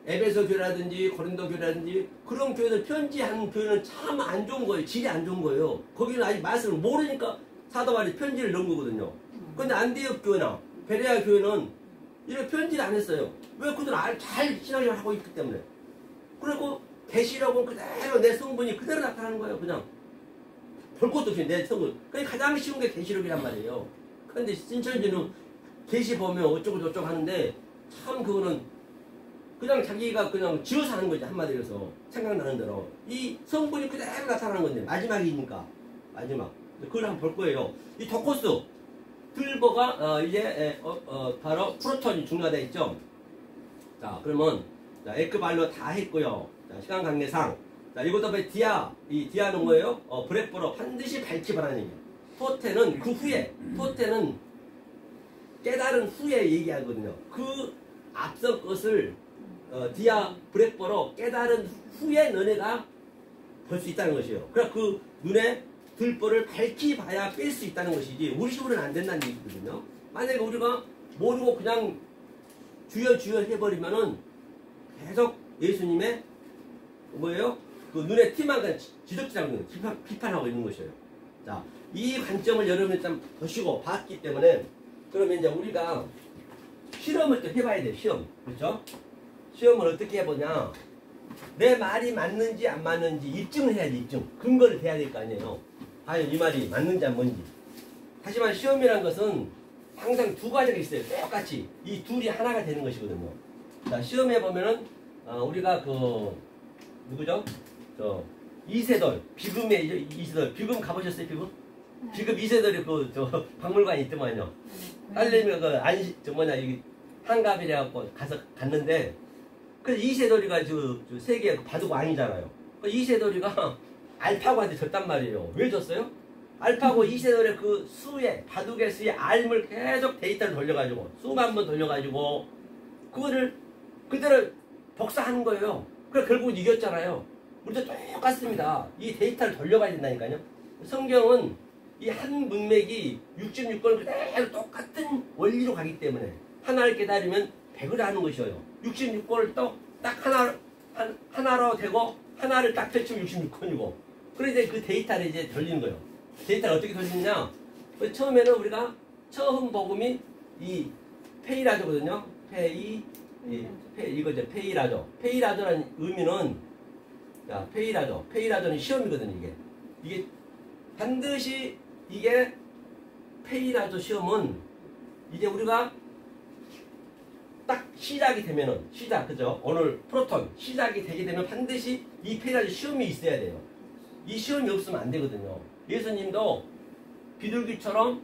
에베소 교회라든지 고린도 교회라든지 그런 교회들 편지한 교회는 참 안 좋은 거예요. 질이 안 좋은 거예요. 거기는 아직 말씀을 모르니까 사도 바울이 편지를 넣은 거거든요. 근데 안디옥 교회나 베레아 교회는 이런 편지를 안 했어요. 왜? 그들은 잘 신앙생활을 하고 있기 때문에. 그리고 계시록은 그대로 내 성분이 그대로 나타나는 거예요. 그냥 볼 것도 없이 내 성분. 그게 가장 쉬운 게 계시록이란 말이에요. 그런데 신천지는 계시 보면 어쩌고 저쩌고 하는데 참 그거는 그냥 자기가 그냥 지어서 하는 거지. 한마디로 해서 생각나는 대로 이 성분이 그대로 나타나는 건데 마지막이니까. 마지막 그걸 한번 볼 거예요. 이 도코스 들보가 이제 바로 프로톤이 중요하다 했죠. 자, 그러면 자, 에크발로 다 했고요. 자, 시간 관계상 자, 이것도 이 디아는 뭐예요? 브렉보로 반드시 밝히 바라는 얘기예요. 토테는 그 후에, 토테는 깨달은 후에 얘기하거든요. 그 앞선 것을 디아 브렉보로 깨달은 후에 너네가 볼 수 있다는 것이에요. 그러니까 그 눈에 들보를 밝히 봐야 뺄 수 있다는 것이지 우리 식으로는 안 된다는 얘기거든요. 만약에 우리가 모르고 그냥 주여 주여 해버리면은 계속 예수님의 뭐예요? 그 눈에 티만 그냥 지적질하고 있는 거예요. 비판하고 있는 것이에요. 자, 이 관점을 여러분이 좀 보시고 봤기 때문에 그러면 이제 우리가 실험을 또 해봐야 돼요. 시험. 그렇죠? 시험을 어떻게 해보냐. 내 말이 맞는지 안 맞는지 입증을 해야지. 입증. 근거를 대야 될 거 아니에요. 과연 이 말이 맞는지 안 뭔지. 하지만 시험이라는 것은 항상 두 가지가 있어요. 똑같이. 이 둘이 하나가 되는 것이거든요. 자, 시험해 보면은 우리가 누구죠? 이세돌, 비금의 이세돌. 비금 가보셨어요, 비금? 비금 이세돌이 박물관이 있더만요. 딸내미가 여기 한갑이래갖고 갔는데, 그래서 이세돌이가 세계 바둑 왕이잖아요. 이세돌이가 알파고한테 졌단 말이에요. 왜 졌어요? 알파고 이세돌의 그 수의, 바둑의 수의 알을 계속 데이터를 돌려가지고, 수만 번 돌려가지고, 그거를 그대로 복사하는 거예요. 그래서 결국은 이겼잖아요. 우리도 똑같습니다. 이 데이터를 돌려가야 된다니까요. 성경은 이 한 문맥이 66권을 그대로 똑같은 원리로 가기 때문에 하나를 깨달으면 100을 하는 것이에요. 66권을 딱 하나로 되고 하나를 딱 펼치면 66권이고 그래서 그 데이터를 이제 돌리는 거예요. 데이터를 어떻게 돌리느냐? 처음에는 우리가 처음 복음이 이 페이라조거든요. 이거 이제 페이라조. 페이라조라는 의미는 페이라조는 시험이거든요. 이게 반드시 이게 페이라조 시험은 이제 우리가 딱 시작이 되면은 그죠? 오늘 프로톤 시작이 되게 되면 반드시 이 페이라조 시험이 있어야 돼요. 이 시험이 없으면 안 되거든요. 예수님도 비둘기처럼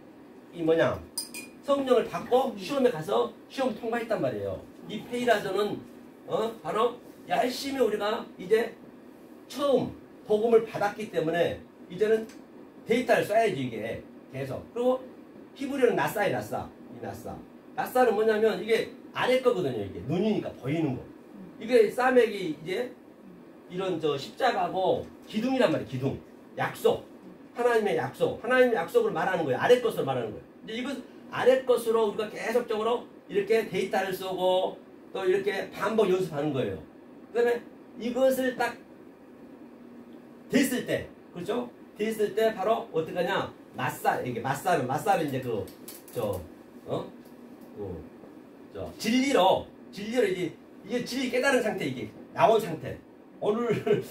성령을 받고 시험에 가서 시험 통과했단 말이에요. 이 페이라조는 바로 열심히 우리가 이제 처음 복음을 받았기 때문에 이제는 데이터를 써야지 이게 계속. 그리고 히브리어는 나사예요. 나사는 뭐냐면 이게 아래 거거든요. 이게 눈이니까 보이는 거. 이게 사맥이 이제 이런 십자가고 기둥이란 말이에요. 기둥. 약속. 하나님의 약속, 하나님의 약속을 말하는 거예요. 아래 것으로 말하는 거예요. 이제 이것 아래 것으로 우리가 계속적으로 이렇게 데이터를 쏘고 또 이렇게 반복 연습하는 거예요. 그다음에 이것을 딱 됐을 때, 그렇죠? 됐을 때 바로 어떻게 하냐? 맞살, 이게 맞살은 이제 진리로 이게 진리 깨달은 상태, 이게 나온 상태. 오늘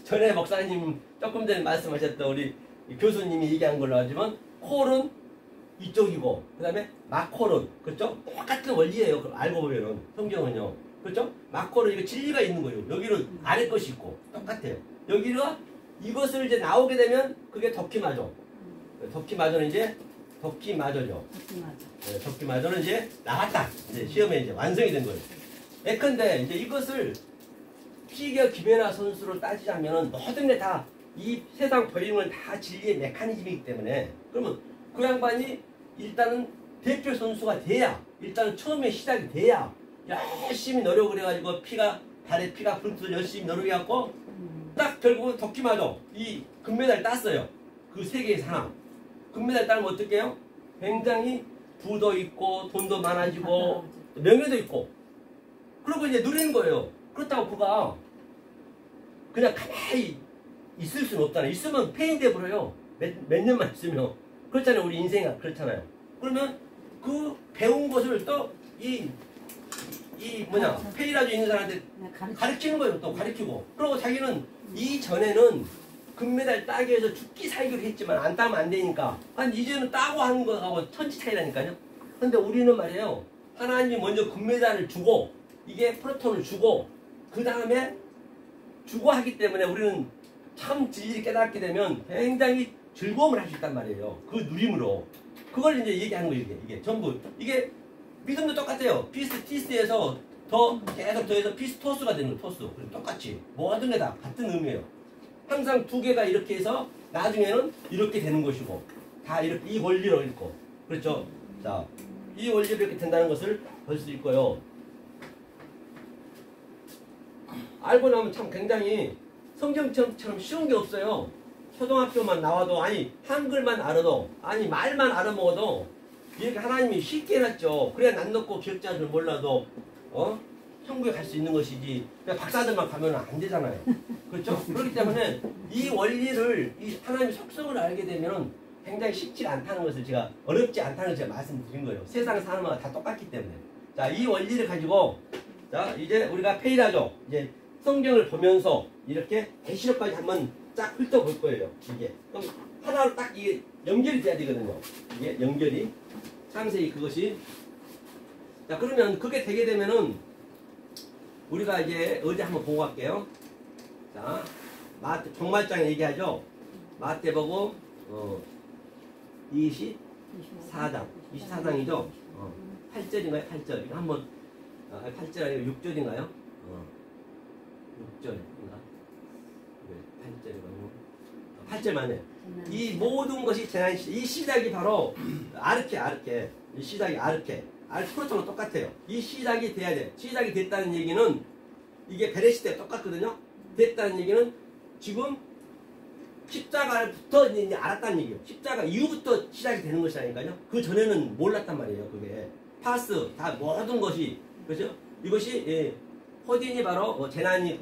전에 목사님 조금 전에 말씀하셨던 우리 교수님이 얘기한 걸로 하지만 콜은 이쪽이고 그 다음에 마콜은, 그렇죠? 똑같은 원리예요. 알고 보면은 성경은요, 그렇죠? 마콜은 이거 진리가 있는 거예요. 여기는 아래 것이 있고 똑같아요. 여기가 이것을 이제 나오게 되면 그게 덕기마저. 덕기마저는 이제 덕기마저죠. 네, 덕기마저는 이제 나왔다. 이제 시험에 이제 완성이 된 거예요. 예컨대 이제 이것을 피겨 김연아 선수를 따지자면은 모든 게 다 이 세상 보이는 건 다 진리의 메커니즘이기 때문에, 그러면 그 양반이 일단은 대표 선수가 돼야, 일단은 처음에 시작이 돼야 열심히 노력을 해가지고 발에 피가 불붙어 열심히 노력해갖고 딱 결국은 덕기마저 이 금메달 땄어요. 그 세계에서 하나. 금메달 따면 어떻게 해요? 굉장히 부도 있고 돈도 많아지고 명예도 있고 그러고 이제 누리는 거예요. 그렇다고 그가 그냥 가만히 있을 수는 없잖아요. 있으면 폐인돼 버려요. 몇 년만 있으면. 그렇잖아요. 우리 인생이 그렇잖아요. 그러면 그 배운 것을 또 페이라주 있는 사람한테 가르치는 거예요. 또 가르치고. 그리고 자기는 이전에는 금메달 따기 위해서 죽기 살기로 했지만 안 따면 안 되니까 이제는 따고 하는 거하고 천지 차이라니까요. 근데 우리는 말이에요. 하나님이 먼저 금메달을 주고 이게 프로톤을 주고 그 다음에 주고 하기 때문에 우리는 참 진리를 깨닫게 되면 굉장히 즐거움을 할 수 있단 말이에요. 그 누림으로. 그걸 이제 얘기하는 거예요. 이게 전부. 이게 믿음도 똑같아요. 피스티스에서 계속 더해서 피스토스가 되는 거예요. 토스. 똑같이. 모든 게 다 같은 의미예요. 항상 두 개가 이렇게 해서 나중에는 이렇게 되는 것이고 다 이렇게 이 원리로 읽고. 그렇죠? 자, 이 원리로 이렇게 된다는 것을 볼 수 있고요. 알고 나면 참 굉장히 성경처럼 쉬운 게 없어요. 초등학교만 나와도 한글만 알아도 말만 알아먹어도 이렇게 하나님이 쉽게 해놨죠. 그래야 난 넣고 기억자를 몰라도 천국에 갈 수 있는 것이지 그냥 박사들만 가면 안 되잖아요. 그렇죠? 그렇기 때문에 이 원리를 이 하나님의 속성을 알게 되면 굉장히 쉽지 않다는 것을 제가 어렵지 않다는 걸 제가 말씀드린 거예요. 세상 사는 거가 다 똑같기 때문에. 자, 이 원리를 가지고 자 이제 우리가 페이라죠. 이제 성경을 보면서 이렇게 계시록까지 한번 쫙 훑어볼 거예요. 이게 그럼 하나로 딱 이게 연결이 돼야 되거든요. 이게 연결이 상세히 그것이. 자, 그러면 그게 되게 되면은 우리가 이제 어디 한번 보고 갈게요. 자, 마태 종말장 얘기하죠. 마태복음 24장 24장이죠. 8절인가요? 8절. 이거 한번 8절 아니고 6절인가요? 6절인가? 8절이고 8절 맞네. 이 모든 것이 재난 이 시작이 바로 아르케. 이 시작이 아르케. 프로토는 똑같아요. 이 시작이 돼야 돼. 시작이 됐다는 얘기는 이게 베레시 때 똑같거든요. 됐다는 얘기는 지금 십자가부터 이제 알았다는 얘기예요. 십자가 이후부터 시작이 되는 것이라니까요. 그 전에는 몰랐단 말이에요. 그게 파스 다 모든 것이 그렇죠. 이것이 호딘이 바로 재난이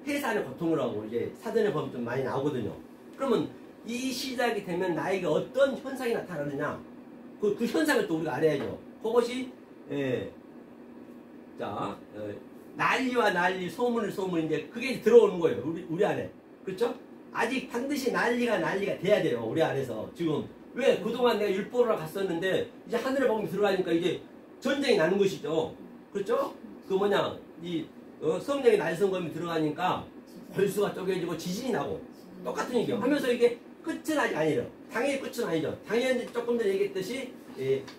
폐사의 고통을 하고 이제 사전에 보면 좀 많이 나오거든요. 그러면 이 시작이 되면 나에게 어떤 현상이 나타나느냐? 그 현상을 또 우리가 알아야죠. 그것이 난리와 난리, 소문인데 그게 들어오는 거예요. 우리 안에. 그렇죠? 아직 반드시 난리가 돼야 돼요. 우리 안에서. 지금 왜 그동안 내가 율법으로 갔었는데 이제 하늘에 복음이 들어가니까 이제 전쟁이 나는 것이죠. 그렇죠? 성령의 날성검이 들어가니까 벌수가 쪼개지고 지진이 나고 똑같은 얘기예요. 하면서 이게 끝은 아직 아니에요. 당연히 끝은 아니죠. 당연히 조금 전에 얘기했듯이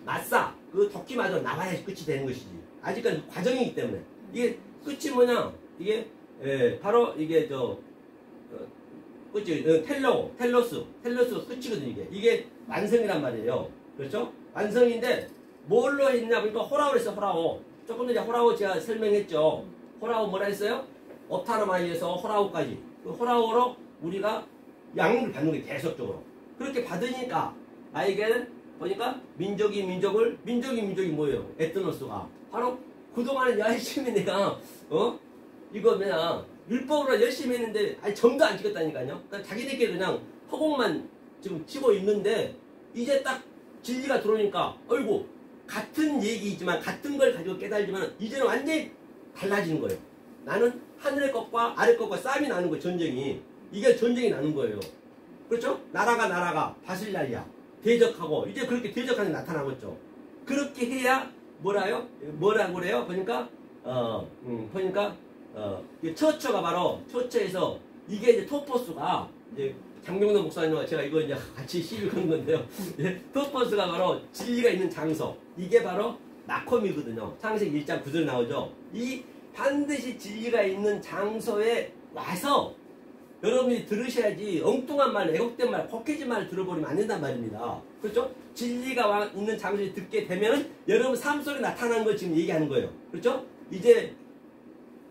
맞사 그 덕기마저 나와야 끝이 되는 것이지. 아직까지 과정이기 때문에 이게 끝이 뭐냐? 이게 바로 이게 끝이 텔로스 끝이거든요. 이게 완성이란 말이에요. 그렇죠? 완성인데 뭘로 했냐 보니까 호라오를 했어. 호라오. 조금 전에 호라오 제가 설명했죠. 호라오 뭐라 했어요? 업타르마이에서 호라오까지. 그 호라오로 우리가 양육을 받는 거예요. 계속적으로. 그렇게 받으니까 나에게는 보니까 민족이 뭐예요? 에트노스가 바로 그동안은 열심히 내가 이거 그냥 율법으로 열심히 했는데 아니 점도 안 찍었다니까요. 그러니까 자기들끼리 그냥 허공만 지금 치고 있는데 이제 딱 진리가 들어오니까 어이구 같은 얘기이지만 같은 걸 가지고 깨달지만 이제는 완전히 달라지는 거예요. 나는 하늘의 것과 아래 것과 싸움이 나는 거예요. 전쟁이. 이게 전쟁이 나는 거예요. 그렇죠? 나라가 바실라리아 대적하고 이제 그렇게 대적하는 게 나타나고 있죠. 그렇게 해야 뭐라고 그래요? 보니까 처처가 바로 처처에서 이게 이제 토포스가 이제 장명도 목사님과 제가 이거 이제 같이 시비 거는 건데요. 토포스가 바로 진리가 있는 장소. 이게 바로 마콤이거든요. 창세기 1장 9절 나오죠. 이 반드시 진리가 있는 장소에 와서 여러분이 들으셔야지 엉뚱한 말, 애곡된 말, 헛개진 말 들어버리면 안 된단 말입니다. 그렇죠? 진리가 있는 장소에 듣게 되면 여러분 삶 속에 나타나는 걸 지금 얘기하는 거예요. 그렇죠? 이제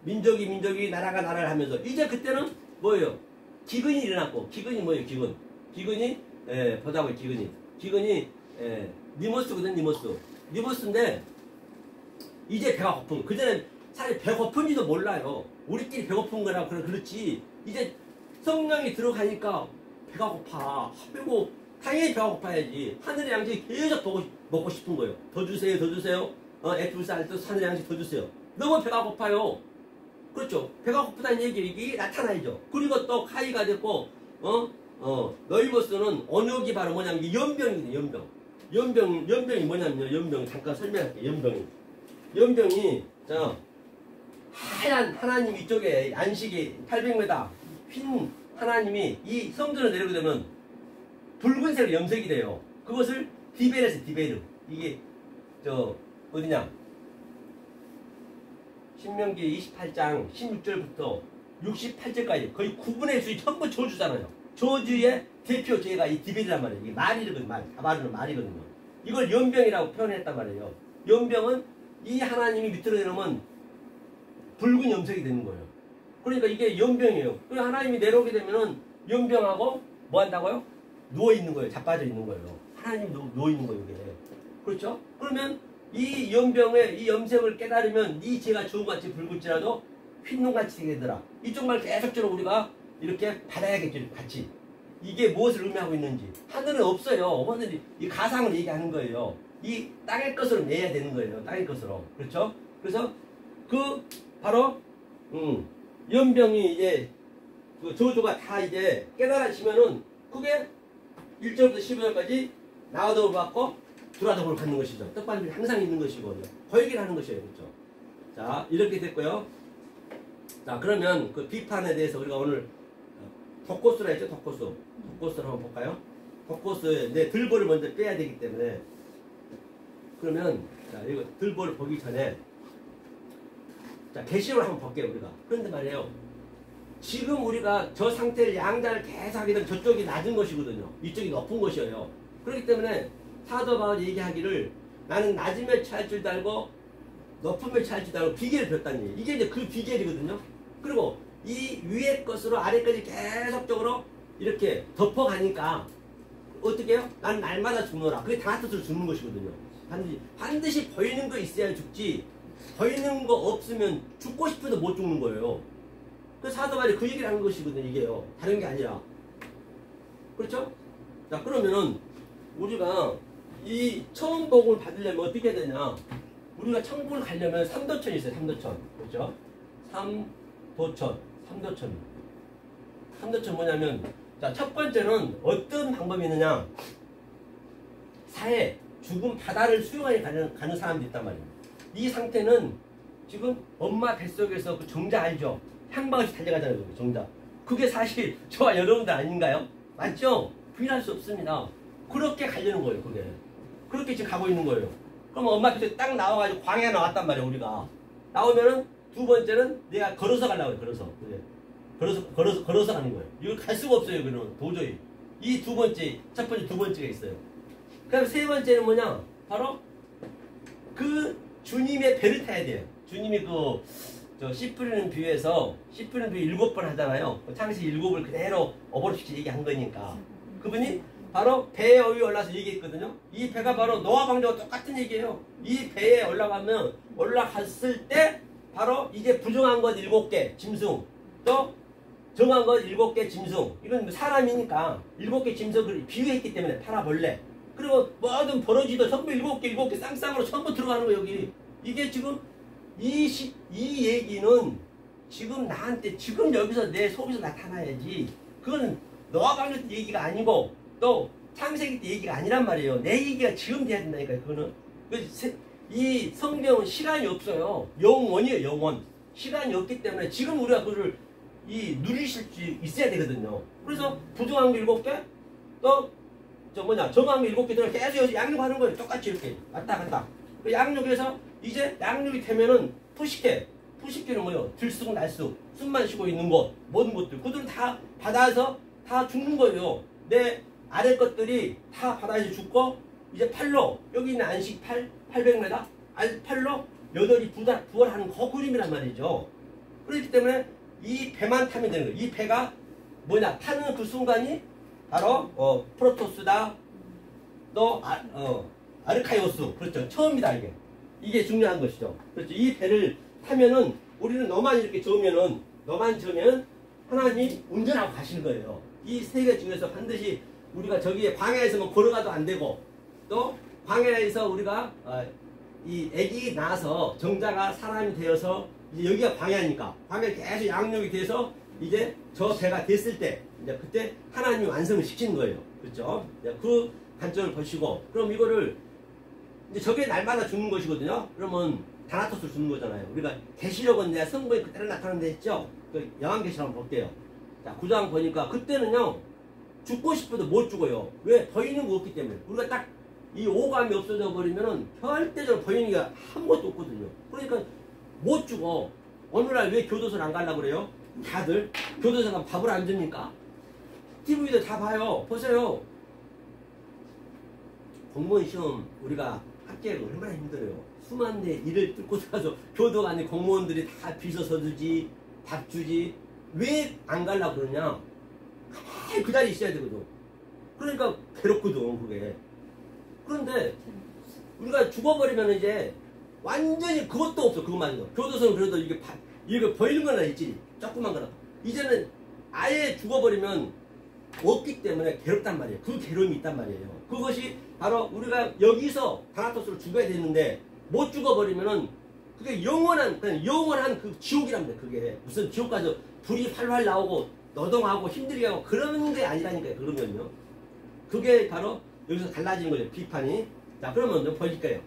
민족이 나라가 나라를 하면서 이제 그때는 뭐예요? 기근이 일어났고 기근이 뭐예요? 기근이 보자고요. 기근이 니모스거든. 니모스인데 이제 배가 고픈 그전엔 사실 배고픈지도 몰라요. 우리끼리 배고픈 거라 그렇지 이제 성령이 들어가니까 배가 고파. 그리고 당연히 배가 고파야지. 하늘의 양식 계속 먹고 싶은 거예요. 더 주세요. 애플쌀 하늘의 양식 더 주세요. 너무 배가 고파요. 그렇죠. 배가 고프다는 얘기 나타나죠. 그리고 또 카이가 됐고 너이버스는 언역이 바로 뭐냐면 연병이거든요. 연병이 뭐냐면요. 연병 잠깐 설명할게요. 연병이 자 하얀 하나님 이쪽에 안식이 800m 흰 하나님이 이 성전을 내려오게 되면 붉은색으로 염색이 돼요. 그것을 디베르. 이게 어디냐? 신명기 28장 16절부터 68절까지 거의 9분의 수이 전부 저주잖아요. 저주의 대표 죄가 이 디베르란 말이에요. 이게 말이거든요. 다바르는 말이거든요. 이걸 연병이라고 표현했단 말이에요. 연병은 이 하나님이 밑으로 내려오면 붉은 염색이 되는 거예요. 그러니까 이게 연병이에요. 그리고 하나님이 내려오게 되면은 연병하고 뭐 한다고요? 누워있는 거예요. 자빠져 있는 거예요. 하나님이 누워있는 거예요. 이게. 그렇죠? 그러면 이 연병의 이 염색을 깨달으면 이 죄가 주홍같이 붉을지라도 흰눈같이 되더라. 이쪽 말 계속적으로 우리가 이렇게 받아야겠죠. 같이. 이게 무엇을 의미하고 있는지. 하늘은 없어요. 어머니들이 이 가상을 얘기하는 거예요. 이 땅의 것으로 내야 되는 거예요. 땅의 것으로. 그렇죠? 그래서 바로 연병이 이제 그 저주가 다 이제 깨달아지면은 그게 1절부터 15절까지 나와도 받고 들어와도 받는 것이죠. 떡반들이 항상 있는 것이고 거액을 하는 것이에요. 그렇죠? 자 이렇게 됐고요. 자 그러면 그 비판에 대해서 우리가 오늘 덕코스라 했죠. 덕코스를 한번 볼까요? 덕코스 내 들보를 먼저 빼야 되기 때문에 그러면 자 이거 들보를 보기 전에 자 계시록을 한번 볼게요. 우리가 그런데 말이에요. 지금 우리가 저 상태를 양자를 계속 하게 되면 저쪽이 낮은 것이거든요. 이쪽이 높은 것이에요. 그렇기 때문에 사도 바울이 얘기하기를 나는 낮음에 처할 줄도 알고 높음에 처할 줄도 알고 비결을 배웠다는 얘기. 이게 이제 그 비결이거든요. 그리고 이 위의 것으로 아래까지 계속적으로 이렇게 덮어가니까 어떻게 해요? 난 날마다 죽노라. 그게 다나뜻으로 죽는 것이거든요. 반드시 보이는 거 있어야 죽지 보이는 거 없으면 죽고 싶어도 못 죽는 거예요. 그 사도 바울이 그 얘기를 하는 것이거든요. 이게요. 다른 게 아니라. 그렇죠? 자 그러면은 우리가 이 처음 복음을 받으려면 어떻게 해야 되냐? 우리가 천국을 가려면 3도천이 있어요. 3도천. 그렇죠? 3도천 뭐냐면 자, 첫 번째는 어떤 방법이 있느냐? 사해, 죽음, 바다를 수용하여 가는 사람들이 있단 말이에요. 이 상태는 지금 엄마 뱃속에서 그 정자 알죠? 향방없이 달려가잖아요. 정자. 그게 사실 저와 여러분들 아닌가요? 맞죠? 부인할 수 없습니다. 그렇게 가려는 거예요. 그렇게 지금 가고 있는 거예요. 그럼 엄마 뱃속에 딱 나와가지고 광야에 나왔단 말이에요. 우리가. 나오면은 두 번째는 내가 걸어서 가려고 해요. 걸어서 가는 거예요. 이걸 갈 수가 없어요. 그러면 도저히. 이 두 번째, 첫 번째, 두 번째가 있어요. 그다음 세 번째는 뭐냐? 바로 그 주님의 배를 타야 돼요. 주님이 저 씨 뿌리는 비유에서 씨 뿌리는 비유 7번 하잖아요. 창세기 7을 그대로 어버릇이 얘기한 거니까. 그분이 바로 배에 위에 올라서 얘기했거든요. 이 배가 바로 노아 방정과 똑같은 얘기예요. 이 배에 올라갔을 때 바로 이제 부정한 것 7개 짐승, 또 정한 것 7개 짐승. 이건 사람이니까 7개 짐승을 비유했기 때문에 파라벌레. 그리고 모든 버러지도 전부 7개 쌍쌍으로 전부 들어가는 거 여기. 이게 지금 이 얘기는 지금 나한테 지금 여기서 내 속에서 나타나야지. 그건 노아 방정 때 얘기가 아니고 또 창세기 때 얘기가 아니란 말이에요. 내 얘기가 지금 돼야 된다니까요. 그거는. 이 성경은 시간이 없어요. 영원이에요. 영원. 시간이 없기 때문에 지금 우리가 그걸 누리실 수 있어야 되거든요. 그래서 부정한 게 7개, 또 정한 게 7개 들어 계속 양육하는 거예요. 똑같이 이렇게 왔다 갔다. 그 양육에서 이제 양육이 되면은 푸식해는 뭐예요? 들쑥날쑥 숨만 쉬고 있는 것, 모든 것들 그들은 다 바다에서 다 죽는 거예요. 내 아래 것들이 다 바다에서 죽고 이제 팔로 여기 있는 안식 800m 팔로 여덟이 부활하는 그 그림이란 말이죠. 그렇기 때문에 이 배만 타면 되는 거예요. 이 배가 뭐냐? 타는 그 순간이 바로 프로토스다, 또 아르카이오스. 그렇죠. 처음이다 이게. 이게 중요한 것이죠. 그렇죠. 이 배를 타면은 우리는 너만 이렇게 저으면은 하나님이 운전하고 가시는 거예요. 이 세 개 중에서 반드시 우리가 저기에 광야에서만 걸어가도 안 되고, 또 광야에서 우리가 이 아기 낳아서 정자가 사람이 되어서 이제 여기가 광야니까 광야에 계속 양육이 돼서 이제 저 배가 됐을 때 이제 그때 하나님이 완성을 시키는 거예요. 그렇죠? 그 관점을 보시고, 그럼 이거를 이제 저게 날마다 죽는 것이거든요. 그러면 다나토스를 죽는 거잖아요. 우리가 계시록은 내가 성경에 그때로 나타난다 했죠. 그 영한계시록 한번 볼게요. 자, 9장 보니까 그때는요 죽고 싶어도 못 죽어요. 왜? 보이는 거 없기 때문에. 우리가 딱 이 오감이 없어져 버리면은 절대적으로 보이는 게 아무것도 없거든요. 그러니까 못 죽어. 어느 날 왜 교도소를 안 가려고 그래요? 다들 교도소 가면 밥을 안 줍니까? TV도 다 봐요. 보세요. 공무원 시험 우리가 합격이 얼마나 힘들어요. 수만 대 일을 뚫고 들어가서 교도관 안에 공무원들이 다 비서서 주지, 밥 주지. 왜 안 가려고 그러냐? 가만히 그 자리에 있어야 되거든. 그러니까 괴롭거든 그게. 그런데 우리가 죽어버리면 이제 완전히 그것도 없어. 그것만 해도. 교도소는 그래도 이게 보이는 건 있지. 조그만 거라. 이제는 아예 죽어버리면 없기 때문에 괴롭단 말이에요. 그 괴로움이 있단 말이에요. 그것이 바로 우리가 여기서 다나토스로 죽어야 되는데 못 죽어버리면은 그게 영원한 그 지옥이란 말이에요. 그게 무슨 지옥 가서 불이 활활 나오고 노동하고 힘들게 하고 그런 게 아니라니까요. 그러면요. 그게 바로 여기서 달라지는 거죠. 비판이. 자, 그러면 좀 보여줄게요.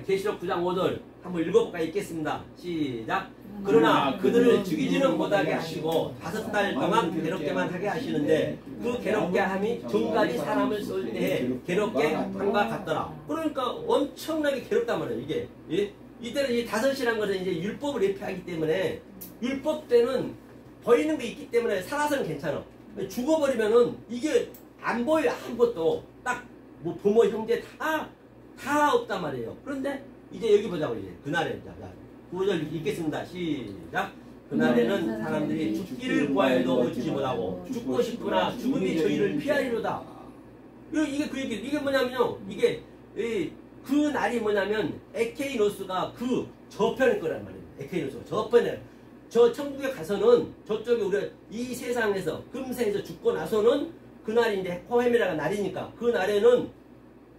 계시록 9장 5절 한번 읽어볼까 읽겠습니다. 시작. 그러나 그들을 죽이지는 못하게 하시고 5달 동안 괴롭게만 하게 하시는데 그 괴롭게 함이 종까지 사람을 쏠 때에 괴롭게 한과 같더라. 그러니까 엄청나게 괴롭단 말이에요. 이게. 예? 이때는 이 5이라는 것은 이제 율법을 예표하기 때문에 율법 때는 보이는 게 있기 때문에 살아서는 괜찮아. 죽어버리면은 이게 안 보여. 아무것도. 딱 뭐 부모 형제 다 없단 말이에요. 그런데 이제 여기 보자고 이제 그날에 자 9절 읽겠습니다. 시작. 그날에는 사람들이 죽기를 구하여도 얻지 못하고 죽고 싶으나 죽음이 저희를 피하리로다. 이게 그 얘기. 이게 뭐냐면요. 이게 그 날이 뭐냐면 에케이노스가 그 저편일 거란 말이에요. 에케이노스가 저편에 저 천국에 가서는 저쪽에 우리가 이 세상에서 금세에서 죽고 나서는 그날이 이제 호헤미라가 날이니까 그 날에는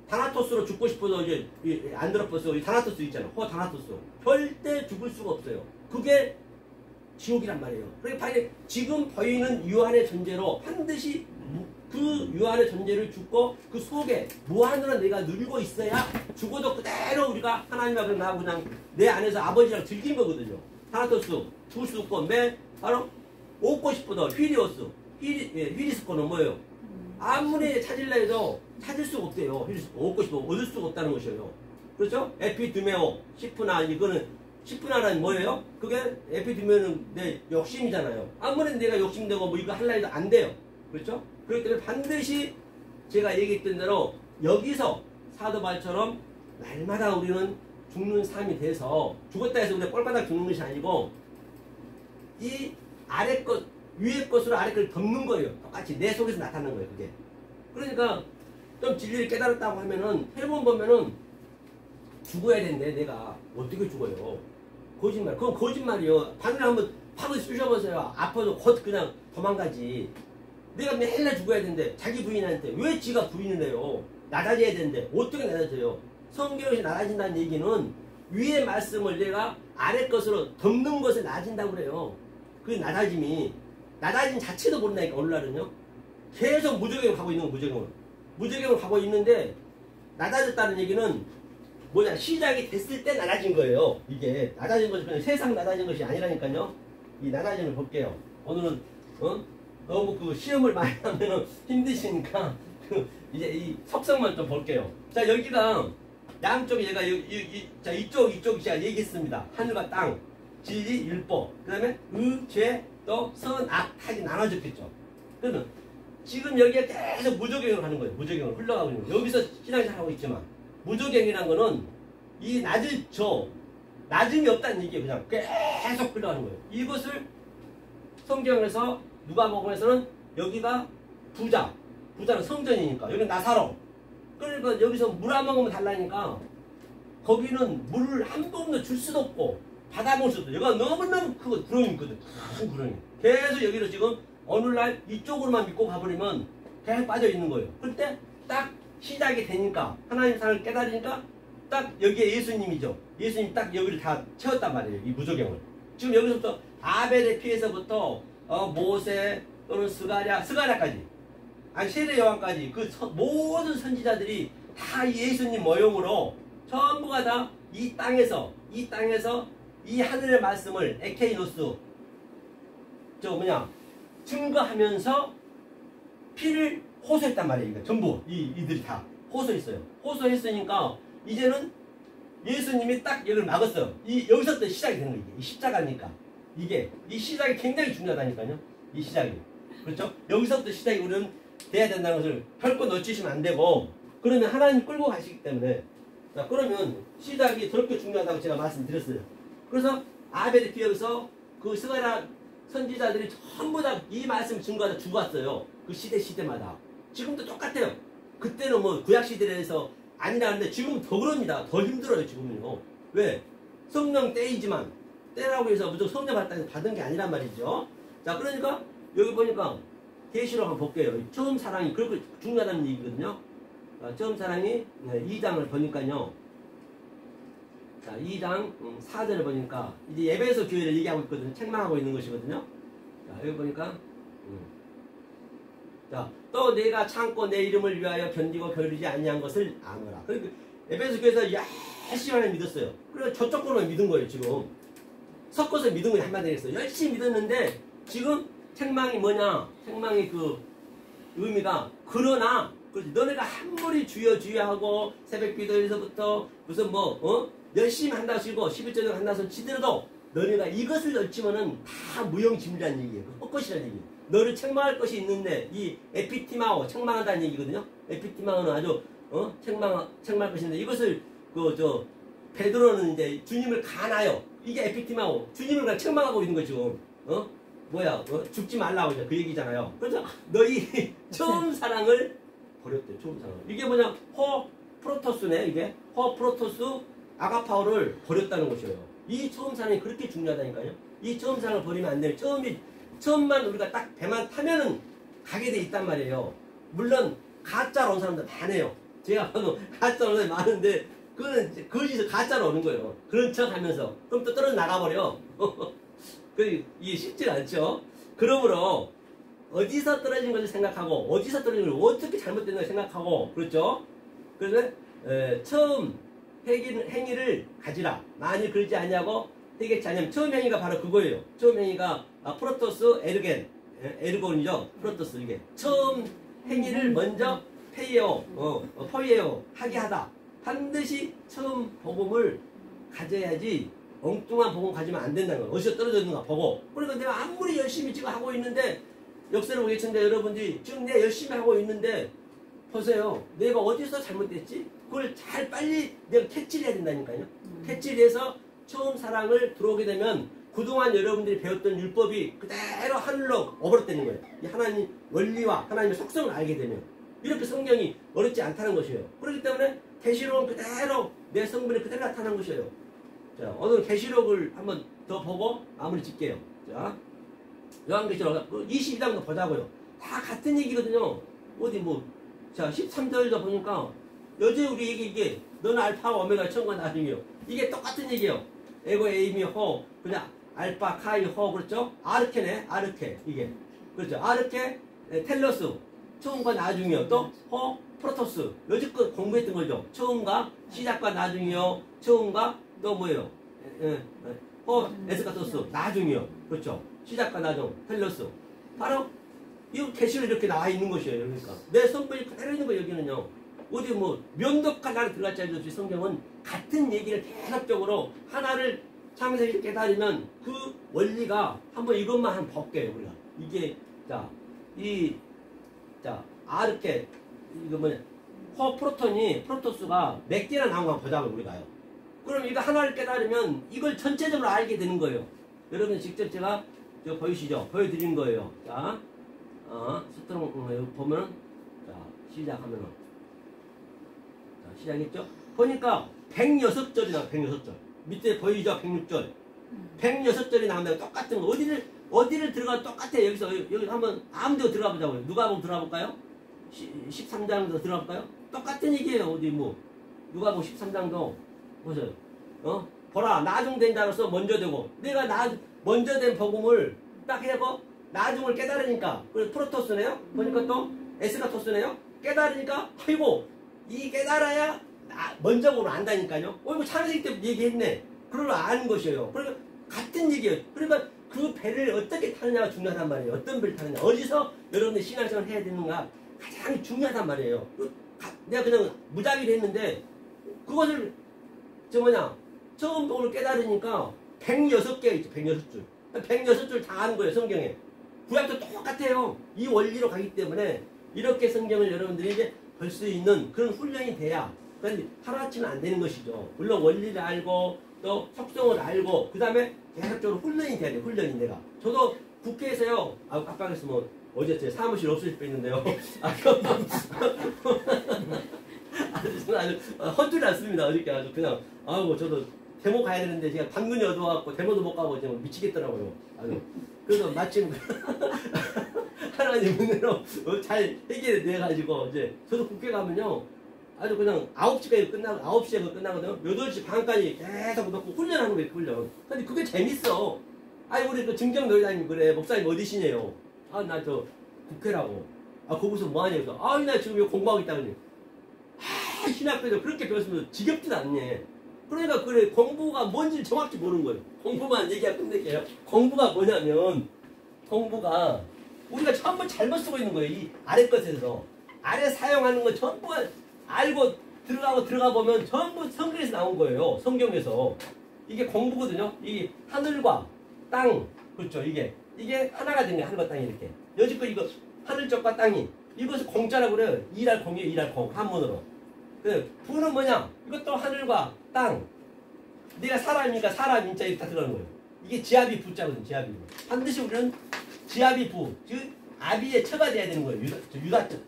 다나토스로 죽고 싶어도 이제 안드로포스 다나토스 있잖아. 다나토스 절대 죽을 수가 없어요. 그게 지옥이란 말이에요. 그러니까 지금 보이는 유한의 존재로 반드시 그 유한의 존재를 죽고 그 속에 무한으로 내가 누리고 있어야 죽어도 그대로 우리가 하나님하고 나하고 그냥 내 안에서 아버지랑 즐긴 거거든요. 다나토스 죽을 수 없고 바로 얻고 싶어도 휘리스코는 뭐예요? 아무리 찾으려 해도 찾을 수가 없대요. 얻고 싶어 얻을 수가 없다는 것이에요. 그렇죠? 에피드메오, 시프나. 이거는 시프나는 뭐예요? 그게 에피드메오는 내 욕심이잖아요. 아무리 내가 욕심되고 뭐 이거 할라 해도 안 돼요. 그렇죠? 그렇기 때문에 반드시 제가 얘기했던 대로 여기서 사도 바울처럼 날마다 우리는 죽는 삶이 돼서 죽었다 해서 우리가 꼴바닥 죽는 것이 아니고 이 아래 것, 위에 것으로 아래 것을 덮는 거예요. 똑같이 내 속에서 나타나는 거예요, 그게. 그러니까 좀 진리를 깨달았다고 하면은 해본 보면은 죽어야 되는데 내가 어떻게 죽어요? 거짓말. 그건 거짓말이요. 바늘 한번 팍 쑤셔보세요. 아파도 곧 그냥 도망가지. 내가 맨날 죽어야 되는데 자기 부인한테 왜 지가 부인을 해요? 낮아져야 되는데 어떻게 낮아져요? 성경에서 낮아진다는 얘기는 위의 말씀을 내가 아래 것으로 덮는 것을 낮아진다고 그래요. 그 낮아짐이 낮아진 자체도 모른다니까 오늘날은요. 계속 무적행을 가고 있는 거 무적행을. 무적행을 가고 있는데 낮아졌다는 얘기는 뭐냐 시작이 됐을 때 낮아진 거예요. 이게 낮아진 것이 그냥 세상 낮아진 것이 아니라니까요. 이 낮아짐을 볼게요. 오늘은 너무 그 시험을 많이 하면 힘드시니까 이제 이 속성만 좀 볼게요. 자 여기가 양쪽에 얘가 자 이쪽 제가 얘기했습니다. 하늘과 땅, 진리, 율법, 그 다음에 죄, 또 선, 악, 타이 나눠졌겠죠. 그러면 지금 여기에 계속 무적행을 하는 거예요. 무적행을 흘러가고 있는 거예요. 여기서 신앙생활 하고 있지만 무적행이라는 거는 이 낮음이 없다는 얘기예요. 그냥 계속 흘러가는 거예요. 이것을 성경에서 누가복음에서는 여기가 부자는 성전이니까 여기는 나사로. 그러니까 여기서 물 한 모금만 달라니까 거기는 물을 한 모금도 줄 수도 없고 받아먹을 수도 없고 여기가 너무너무 크고 구렁이 있거든. 큰 구렁이. 계속 여기로 지금 어느 날 이쪽으로만 믿고 가버리면 계속 빠져 있는 거예요. 그때 딱 시작이 되니까 하나님 사랑을 깨달으니까 딱 여기에 예수님이죠. 예수님 딱 여기를 다 채웠단 말이에요. 이 무조경을. 지금 여기서부터 아벨의 피에서부터 모세 또는 스가랴까지 아니 세례 요한까지 그 모든 선지자들이 다 예수님 모형으로 전부가 다 이 땅에서 이 하늘의 말씀을 에케이노스 증거하면서 피를 호소했단 말이에요. 이거 전부 이들이 다 호소했어요. 호소했으니까 이제는 예수님이 딱 여기를 막았어요. 여기서부터 시작이 되는 거예요. 이 십자가니까 이 시작이 굉장히 중요하다니까요. 이 시작이 그렇죠? 여기서부터 시작이 우리는 돼야 된다는 것을 결코 놓치시면 안 되고 그러면 하나님 끌고 가시기 때문에 자 그러면 시작이 저렇게 중요하다고 제가 말씀드렸어요. 그래서 아벨의 피에서 그 스가랴 선지자들이 전부 다 이 말씀 증거하다 죽었어요. 그 시대마다. 지금도 똑같아요. 그때는 뭐 구약시대에서 아니라는데 지금은 더 그럽니다. 더 힘들어요 지금은요. 왜? 성령 때이지만 때라고 해서 무조건 성령 받은 게 아니란 말이죠. 자 그러니까 여기 보니까 계시록 한번 볼게요. 처음 사랑이 그렇게 중요하다는 얘기거든요. 처음 사랑이 2장을 보니까요. 자 2장 4절을 보니까 이제 에베소 교회를 얘기하고 있거든요. 책망하고 있는 것이거든요. 자 여기 보니까 자, 또 내가 참고 내 이름을 위하여 견디고 게으르지 아니한 것을 아노라. 그러니까 에베소 교회에서 열심히 하나님 믿었어요. 그래서 저쪽 거만 믿은 거예요 지금. 섞어서 믿은 거예요 한마디로 했어요. 열심히 믿었는데 지금 책망이 뭐냐? 책망이 그 의미가 그러나 너네가 한물이 주여 하고 새벽기도에서부터 무슨 열심히 한다고 치고 11조를 한다고 치더라도 너네가 이것을 놓치면은 다 무용지물이라는 얘기예요. 헛것이라는 얘기예요. 너를 책망할 것이 있는데 이 에피티마오 책망한다는 얘기거든요. 에피티마오는 아주 책망할 것인데 이것을 베드로는 이제 주님을 간하여 이게 에피티마오 주님을 그냥 책망하고 있는 거죠. 죽지 말라고 그 얘기잖아요. 그래서 너희 처음 사랑을 버렸대요. 처음 사랑. 이게 뭐냐? 프로토스네 이게 프로토스 아가파오를 버렸다는 것이에요. 이 처음 사랑이 그렇게 중요하다니까요. 이 처음 사랑을 버리면 안 돼요. 처음만 우리가 딱 배만 타면은 가게 돼 있단 말이에요. 물론 가짜로 온 사람들 많아요. 제가 봐도 가짜로 온 사람이 많은데 그거는 거기서 가짜로 오는 거예요. 그런 척 하면서 그럼 또 떨어져 나가버려. 이게 쉽지 않죠. 그러므로 어디서 떨어진 것을 생각하고 어디서 떨어진 것을 어떻게 잘못된 것을 생각하고 그렇죠. 그래서 처음 행위를 가지라. 만일 그러지 않냐고 되겠지 않냐면 처음 행위가 바로 그거예요. 처음 행위가 프로토스 에르곤이죠. 프로토스 이게 처음 행위를 먼저 포이에오 하게 하다. 반드시 처음 복음을 가져야지 엉뚱한 복음 가지면 안 된다는 거예요. 어디서 떨어졌는가 보고. 그러니까 내가 아무리 열심히 지금 하고 있는데 역사를 보겠습니다. 여러분들이 지금 내가 열심히 하고 있는데 보세요. 내가 어디서 잘못됐지? 그걸 빨리 내가 캐치를 해야 된다니까요. 캐치를 해서 처음 사랑을 들어오게 되면 그동안 여러분들이 배웠던 율법이 그대로 하늘로 어버렸다는 거예요. 이 하나님 원리와 하나님의 속성을 알게 되면 이렇게 성경이 어렵지 않다는 것이에요. 그렇기 때문에 계시록은 그대로 내 성분이 그대로 나타난 것이에요. 자, 오늘 계시록을 한번 더 보고 마무리 짓게요. 자, 요한계시록 22장도 보자고요. 다 같은 얘기거든요. 어디 뭐, 자, 13절도 보니까 여제 우리에게 이게 너는 알파와 오메가 처음과 나중이요. 이게 똑같은 얘기예요. 에고 에이미 호 그냥 알파 카이 호 그렇죠? 아르케네 아르케 이게 그렇죠? 아르케 텔러스 처음과 나중이요. 또 호 프로토스 여지껏 공부했던 거죠. 처음과 시작과 나중이요. 처음과 또 뭐예요? 호 에스카토스 나중이요. 그렇죠? 시작과 나중 텔러스 바로 이 계시로 이렇게 나와 있는 것이에요. 그러니까 내 성분이 그대로 있는 거예요. 여기는요. 어디 뭐 면도칼 나를 들어갔지 않죠. 성경은 같은 얘기를 계속적으로 하나를 창세기 깨달으면 그 원리가 한번 이것만 한번 볼게요. 우리가 이게 자 아르케 이거 뭐냐 호프로톤이 프로토스가 몇 개나 나온 거 보자고 우리가요. 그럼 이거 하나를 깨달으면 이걸 전체적으로 알게 되는 거예요. 여러분 직접 제가 저 보이시죠? 보여드린 거예요. 자, 스트롱 여기 보면은 자 시작하면은 자 시작했죠? 보니까 106절이 나와 106절 밑에 보이죠? 106절 106절이 나온다고 똑같은 거 어디를 들어가 똑같아요. 여기 한번 아무 데나 들어가 보자고요. 누가 한번 들어가 볼까요? 13장도 들어가 볼까요? 똑같은 얘기예요. 어디 뭐 누가 뭐 13장도 보세요. 보라 나중된 자로서 먼저 되고 내가 먼저 된 복음을 딱 해고 나중을 깨달으니까 그래서 프로토스네요. 보니까 또 에스카토스네요. 깨달으니까 아이고 이 깨달아야 먼저으로 안다니까요. 이거 창세기 때 얘기했네. 그걸 아는 것이에요. 그러니까 같은 얘기예요. 그러니까 그 배를 어떻게 타느냐가 중요하단 말이에요. 어떤 배를 타느냐. 어디서 여러분들 신앙생활을 해야 되는가 가장 중요하단 말이에요. 내가 그냥 무작위로 했는데 그것을 처음 오늘 깨달으니까 106개 있죠. 106줄. 106줄 다 아는 거예요. 성경에. 구약도 똑같아요. 이 원리로 가기 때문에 이렇게 성경을 여러분들이 이제 볼 수 있는 그런 훈련이 돼야 그런데 하루아침에 안 되는 것이죠. 물론 원리를 알고 또 속성을 알고 그 다음에 계속적으로 훈련이 돼야 돼요. 훈련이 내가. 저도 국회에서요. 깜빡했어 뭐 어제 제 사무실 없을 뻔했는데요. 아주 헛줄이 않습니다. 어저께 아주 그냥 저도 데모 가야 되는데 제가 당근이 어두워갖고 데모도 못 가고 지금 미치겠더라고요. 그래서 마침 하나님 은혜로 잘 해결돼가지고 이제 저도 국회 가면요 아주 그냥 9시까지 끝나고 9시에 끝나거든요. 8시 반까지 계속 놓고 훈련하는 거예요. 훈련. 근데 그게 재밌어. 우리 그 증정노회장님 그래 목사님 어디시네요. 나 저 국회라고. 거기서 뭐하냐 그래서 나 지금 이거 공부하고 있다 그러니 신학교에서 그렇게 배웠으면 지겹지도 않네. 그러니까 그래 공부가 뭔지 정확히 모르는 거예요. 공부만 얘기하고 끝낼게요. 공부가 뭐냐면 공부가 우리가 전부 잘못 쓰고 있는 거예요. 이 아래 것에서 아래 사용하는 거 전부 알고 들어가 보면 전부 성경에서 나온 거예요. 성경에서 이게 공부거든요. 이게 하늘과 땅 그렇죠. 이게 하나가 된 거예요. 하늘과 땅이 이렇게 여지껏 이거 하늘 쪽과 땅이 이것을 공짜라고 그래요. 일할 공이에요. 일할 공 한문으로. 부는 뭐냐? 이것도 하늘과 땅. 내가 사람이니까 사람 인자 이렇게 다 들어가는 거예요. 이게 지압이 부자거든. 지압이. 반드시 우리는 지압이 부. 즉 아비의 처가 돼야 되는 거예요.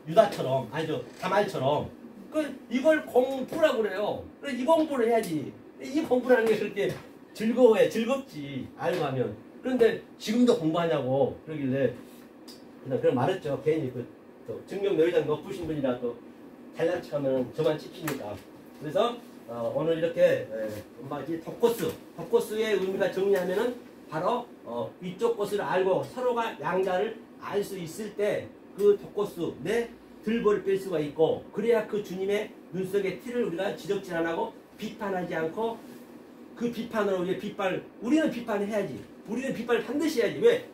유다처럼 아니죠. 다말처럼. 이걸 공부라고 그래요. 그래 이 공부를 해야지. 이 공부라는 게 그렇게 즐거워해. 즐겁지. 알고 하면. 그런데 지금도 공부하냐고 그러길래 그냥 말했죠. 괜히 또 증명노회장 높으신 분이라 또 잘난 척하면 저만 찍히니까. 그래서 오늘 이렇게 덕코스의 의미가 정리하면은 바로 위쪽 것을 알고 서로가 양자를 알 수 있을 때 그 덕코스 내 들보를 뺄 수가 있고 그래야 그 주님의 눈속의 티를 우리가 지적질 안 하고 비판하지 않고 그 비판으로 우리는 비판을 해야지. 우리는 비판을 반드시 해야지. 왜?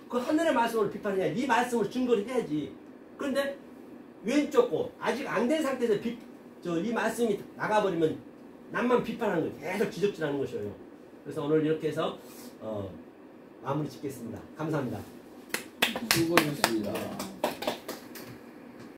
그 하늘의 말씀을 비판해야지. 이 말씀을 증거를 해야지. 그런데 왼쪽 거 아직 안 된 상태에서 이 말씀이 나가버리면 남만 비판하는 거예요. 계속 지적질하는 것이에요. 그래서 오늘 이렇게 해서 마무리 짓겠습니다. 감사합니다. 수고하셨습니다.